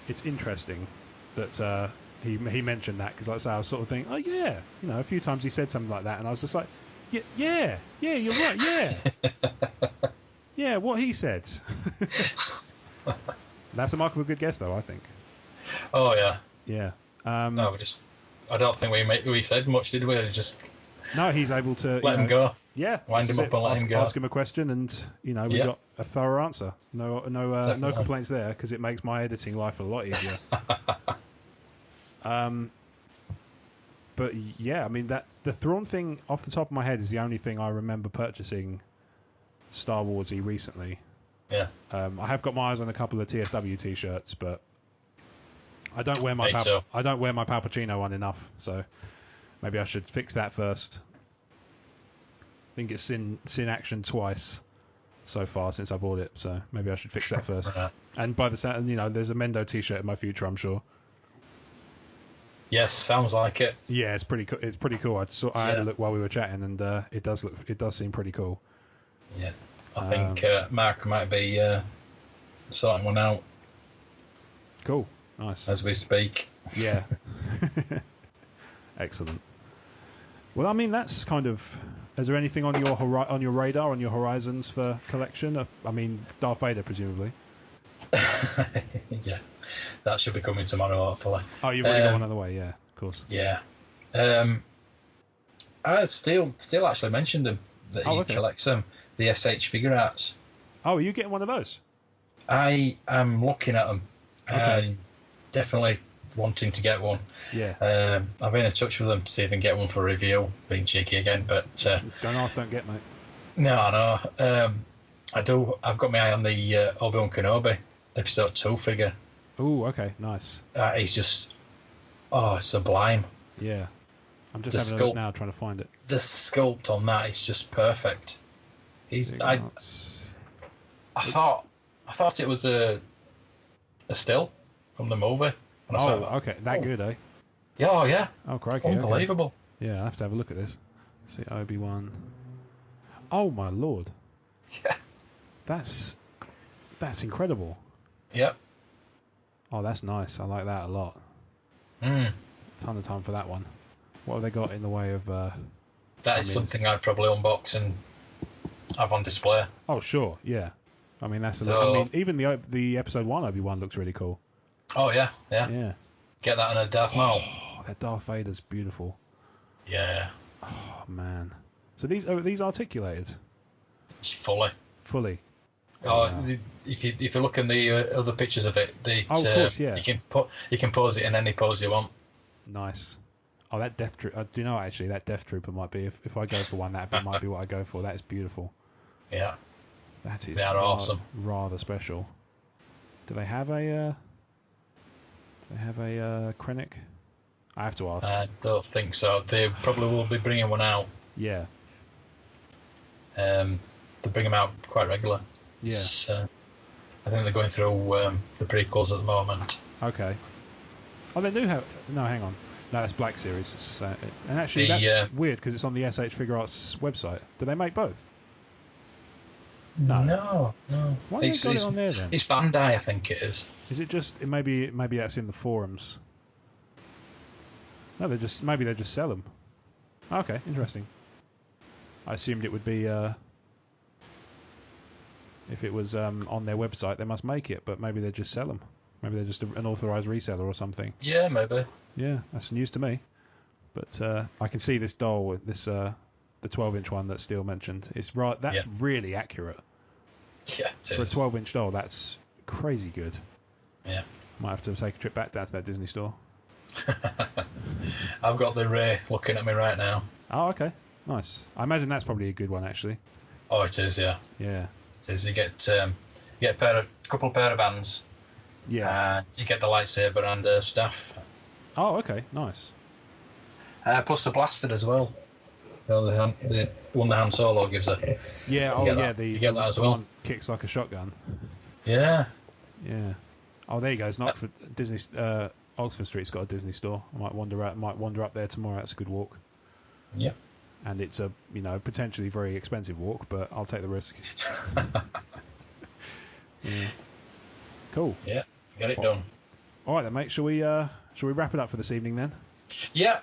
it's interesting that he mentioned that, because like I say, I was sort of thinking, oh yeah, a few times he said something like that, and I was just like, yeah, you're right, yeah. Yeah, what he said. That's a mark of a good guess, though, I think. Oh, yeah. Yeah. No, I don't think we said much, did we? Just No, he's able to let him go. Yeah, wind him up and let him go. Ask him a question, and we got a thorough answer. No complaints there, because it makes my editing life a lot easier. But yeah, I mean that the Thrawn thing off the top of my head is the only thing I remember purchasing Star Warsy recently. Yeah. I have got my eyes on a couple of TSW t-shirts, but I don't wear my Palpacino one enough, so maybe I should fix that first. I think it's seen action twice so far since I bought it, so maybe I should fix that first. And by the sound, there's a Mendo t-shirt in my future, I'm sure. Yes, sounds like it. Yeah, it's pretty cool. It's pretty cool. I had a look while we were chatting, and it does seem pretty cool. Yeah, I think Marc might be sorting one out. Cool, nice. As we speak. Yeah. Excellent. Well, I mean, that's kind of. Is there anything on your radar, on your horizons for collection? I mean, Darth Vader, presumably. Yeah, that should be coming tomorrow, hopefully. Oh, you've already got one on the way, yeah, of course. Yeah. Steele actually mentioned them, that he collects them, the SH figure arts. Oh, are you getting one of those? I am looking at them. Okay. Definitely wanting to get one. Yeah. I've been in touch with them to see if I can get one for review, being cheeky again, but... don't ask, don't get, mate. No. I've got my eye on the Obi-Wan Kenobi Episode 2 figure. Oh, okay, nice. He's just... Oh, sublime. Yeah. I'm just having a look now, trying to find it. The sculpt on that is just perfect. I thought it was a still from the movie. Okay, good, eh? Yeah, oh yeah. Oh, crikey. Unbelievable. Okay. Yeah, I have to have a look at this. See, Obi-Wan. Oh my lord. Yeah. That's incredible. Yep. Oh, that's nice. I like that a lot. Ton of time for that one. What have they got in the way of... that is something I'd probably unbox and have on display. Oh, sure, yeah. I mean, I mean, even the episode 1 Obi-Wan looks really cool. Oh, yeah. Yeah. Get that in a Darth Maul. Oh, that Darth Vader's beautiful. Yeah. Oh, man. So are these articulated? It's fully. Oh, if you look in the other pictures of it, of course, yeah. You can pose it in any pose you want. Nice. Oh, that Death Trooper. Do you know, actually, that Death Trooper might be, if I go for one, that might be what I go for. That is beautiful. Yeah. That is awesome. Rather special. Do they have a Krennic? I have to ask. I don't think so. They probably will be bringing one out. Yeah. They bring them out quite regular. Yeah. I think they're going through the prequels at the moment. Okay. Oh, they do have... No, hang on. No, that's Black Series. And actually, that's weird, because it's on the SH Figure Arts website. Do they make both? No. Why have they got it on there, then? It's Bandai, I think it is. Is it just... Maybe that's in the forums. No, maybe they just sell them. Okay, interesting. I assumed it would be... if it was on their website, they must make it, but maybe they just sell them. Maybe they're just an authorised reseller or something. Yeah, maybe. Yeah, that's news to me. But I can see this doll, the 12-inch one that Steele mentioned. It's right. That's really accurate. Yeah, it is. For a 12-inch doll, that's crazy good. Yeah. Might have to take a trip back down to that Disney store. I've got the Ray looking at me right now. Oh, okay. Nice. I imagine that's probably a good one, actually. Oh, it is, yeah. Yeah. It is. You get a couple pair of hands. Yeah. You get the lightsaber and staff. Oh, okay. Nice. Plus the blaster as well. The one the Han Solo gives her. Yeah. You get that as well. One kicks like a shotgun. Yeah. Yeah. Oh, there you go. It's not for Disney. Oxford Street's got a Disney store. I might wander up there tomorrow. That's a good walk. Yep. And it's a potentially very expensive walk, but I'll take the risk. Yeah. Cool. Yeah. Get it done. All right then, mate. Shall we wrap it up for this evening then? Yeah.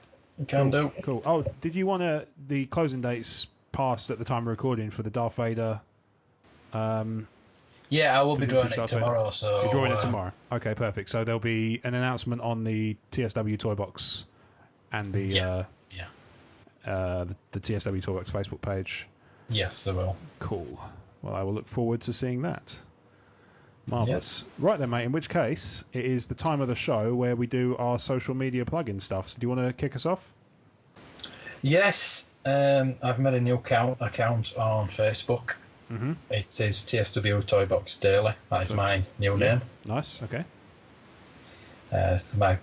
Can do. Cool. Oh, did you want the closing dates passed at the time of recording for the Darth Vader? Yeah, I will be drawing it tomorrow. So you're drawing it tomorrow. Okay, perfect. So there'll be an announcement on the TSW Toybox and the the TSW Toybox Facebook page? Yes, they will. Cool. Well, I will look forward to seeing that. Marvellous. Yes. Right then, mate, in which case, it is the time of the show where we do our social media plug-in stuff. So do you want to kick us off? Yes, I've made a new account on Facebook. Mm-hmm. It is TSW Toybox Daily. That is my new name. Nice, okay. For my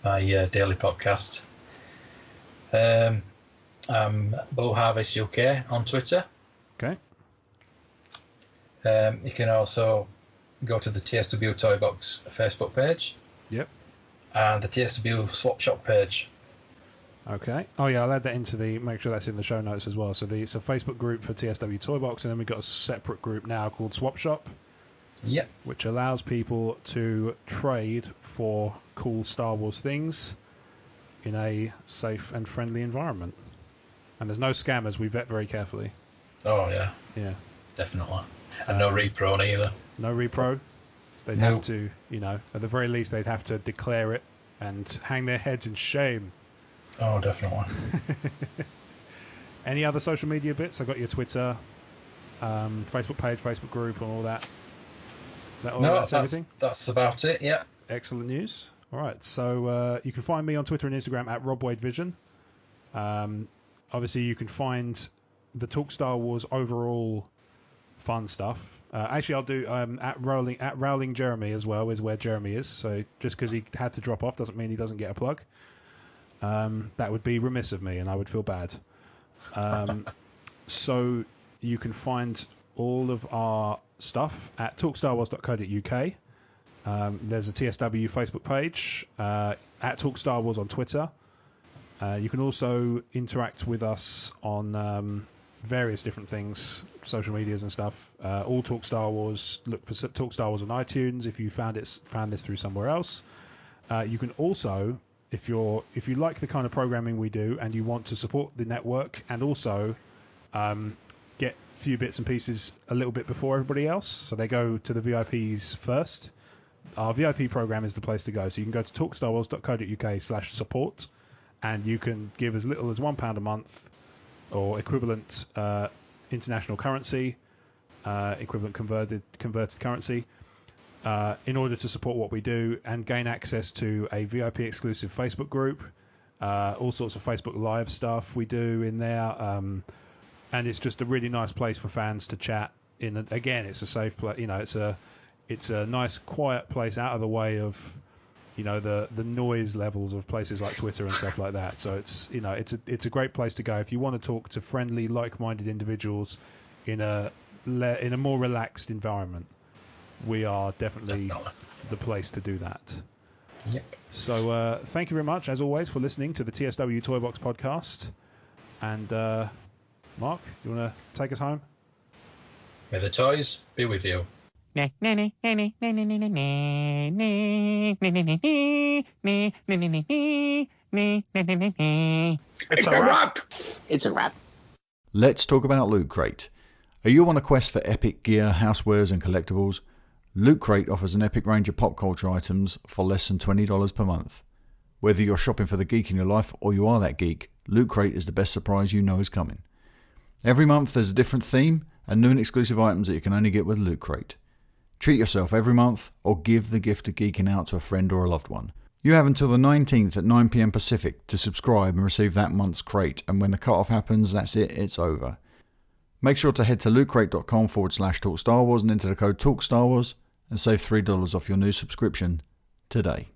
daily podcast. I'm Blue Harvest UK on Twitter. Okay. You can also go to the TSW Toybox Facebook page. Yep. And the TSW Swap Shop page. Okay. Oh yeah, I'll add that into make sure that's in the show notes as well. So it's a Facebook group for TSW Toybox, and then we've got a separate group now called Swap Shop. Yep. Which allows people to trade for cool Star Wars things in a safe and friendly environment. And there's no scammers. We vet very carefully. Oh yeah. Yeah. Definitely. And no repro either. No repro. They'd have to, at the very least, they'd have to declare it and hang their heads in shame. Oh, definitely. Any other social media bits? I got your Twitter, Facebook page, Facebook group, and all that. Is that all? No, that's everything? That's about it, yeah. Excellent news. All right, so you can find me on Twitter and Instagram at RobWadeVision. Obviously, you can find the Talk Star Wars overall fun stuff. Actually, I'll do at Rowling Jeremy as well, is where Jeremy is. So just because he had to drop off doesn't mean he doesn't get a plug. That would be remiss of me, and I would feel bad. So you can find all of our stuff at talkstarwars.co.uk. There's a TSW Facebook page, at Talk Star Wars on Twitter. You can also interact with us on various different things, social medias and stuff. All Talk Star Wars. Look for Talk Star Wars on iTunes if you found this through somewhere else. You can also, if you like the kind of programming we do and you want to support the network and also get a few bits and pieces a little bit before everybody else, so they go to the VIPs first. Our VIP program is the place to go. So you can go to talkstarwars.co.uk/support, and you can give as little as £1 a month or equivalent international currency, equivalent converted currency, in order to support what we do and gain access to a VIP exclusive Facebook group, all sorts of Facebook Live stuff we do in there, and it's just a really nice place for fans to chat. Again, it's a safe place. It's a nice, quiet place out of the way of, the noise levels of places like Twitter and stuff like that. So it's a great place to go if you want to talk to friendly, like-minded individuals in a more relaxed environment. We are definitely the place to do that. Yep. So thank you very much, as always, for listening to the TSW Toybox podcast. And Mark, you want to take us home? May the toys be with you. It's a wrap. It's a wrap. Let's talk about Loot Crate. Are you on a quest for epic gear, housewares and collectibles? Loot Crate offers an epic range of pop culture items for less than $20 per month. Whether you're shopping for the geek in your life or you are that geek, Loot Crate is the best surprise you know is coming. Every month there's a different theme and new and exclusive items that you can only get with Loot Crate. Treat yourself every month or give the gift of geeking out to a friend or a loved one. You have until the 19th at 9 PM Pacific to subscribe and receive that month's crate, and when the cut-off happens, that's it, it's over. Make sure to head to lootcrate.com/TalkStarWars and enter the code TalkStarWars and save $3 off your new subscription today.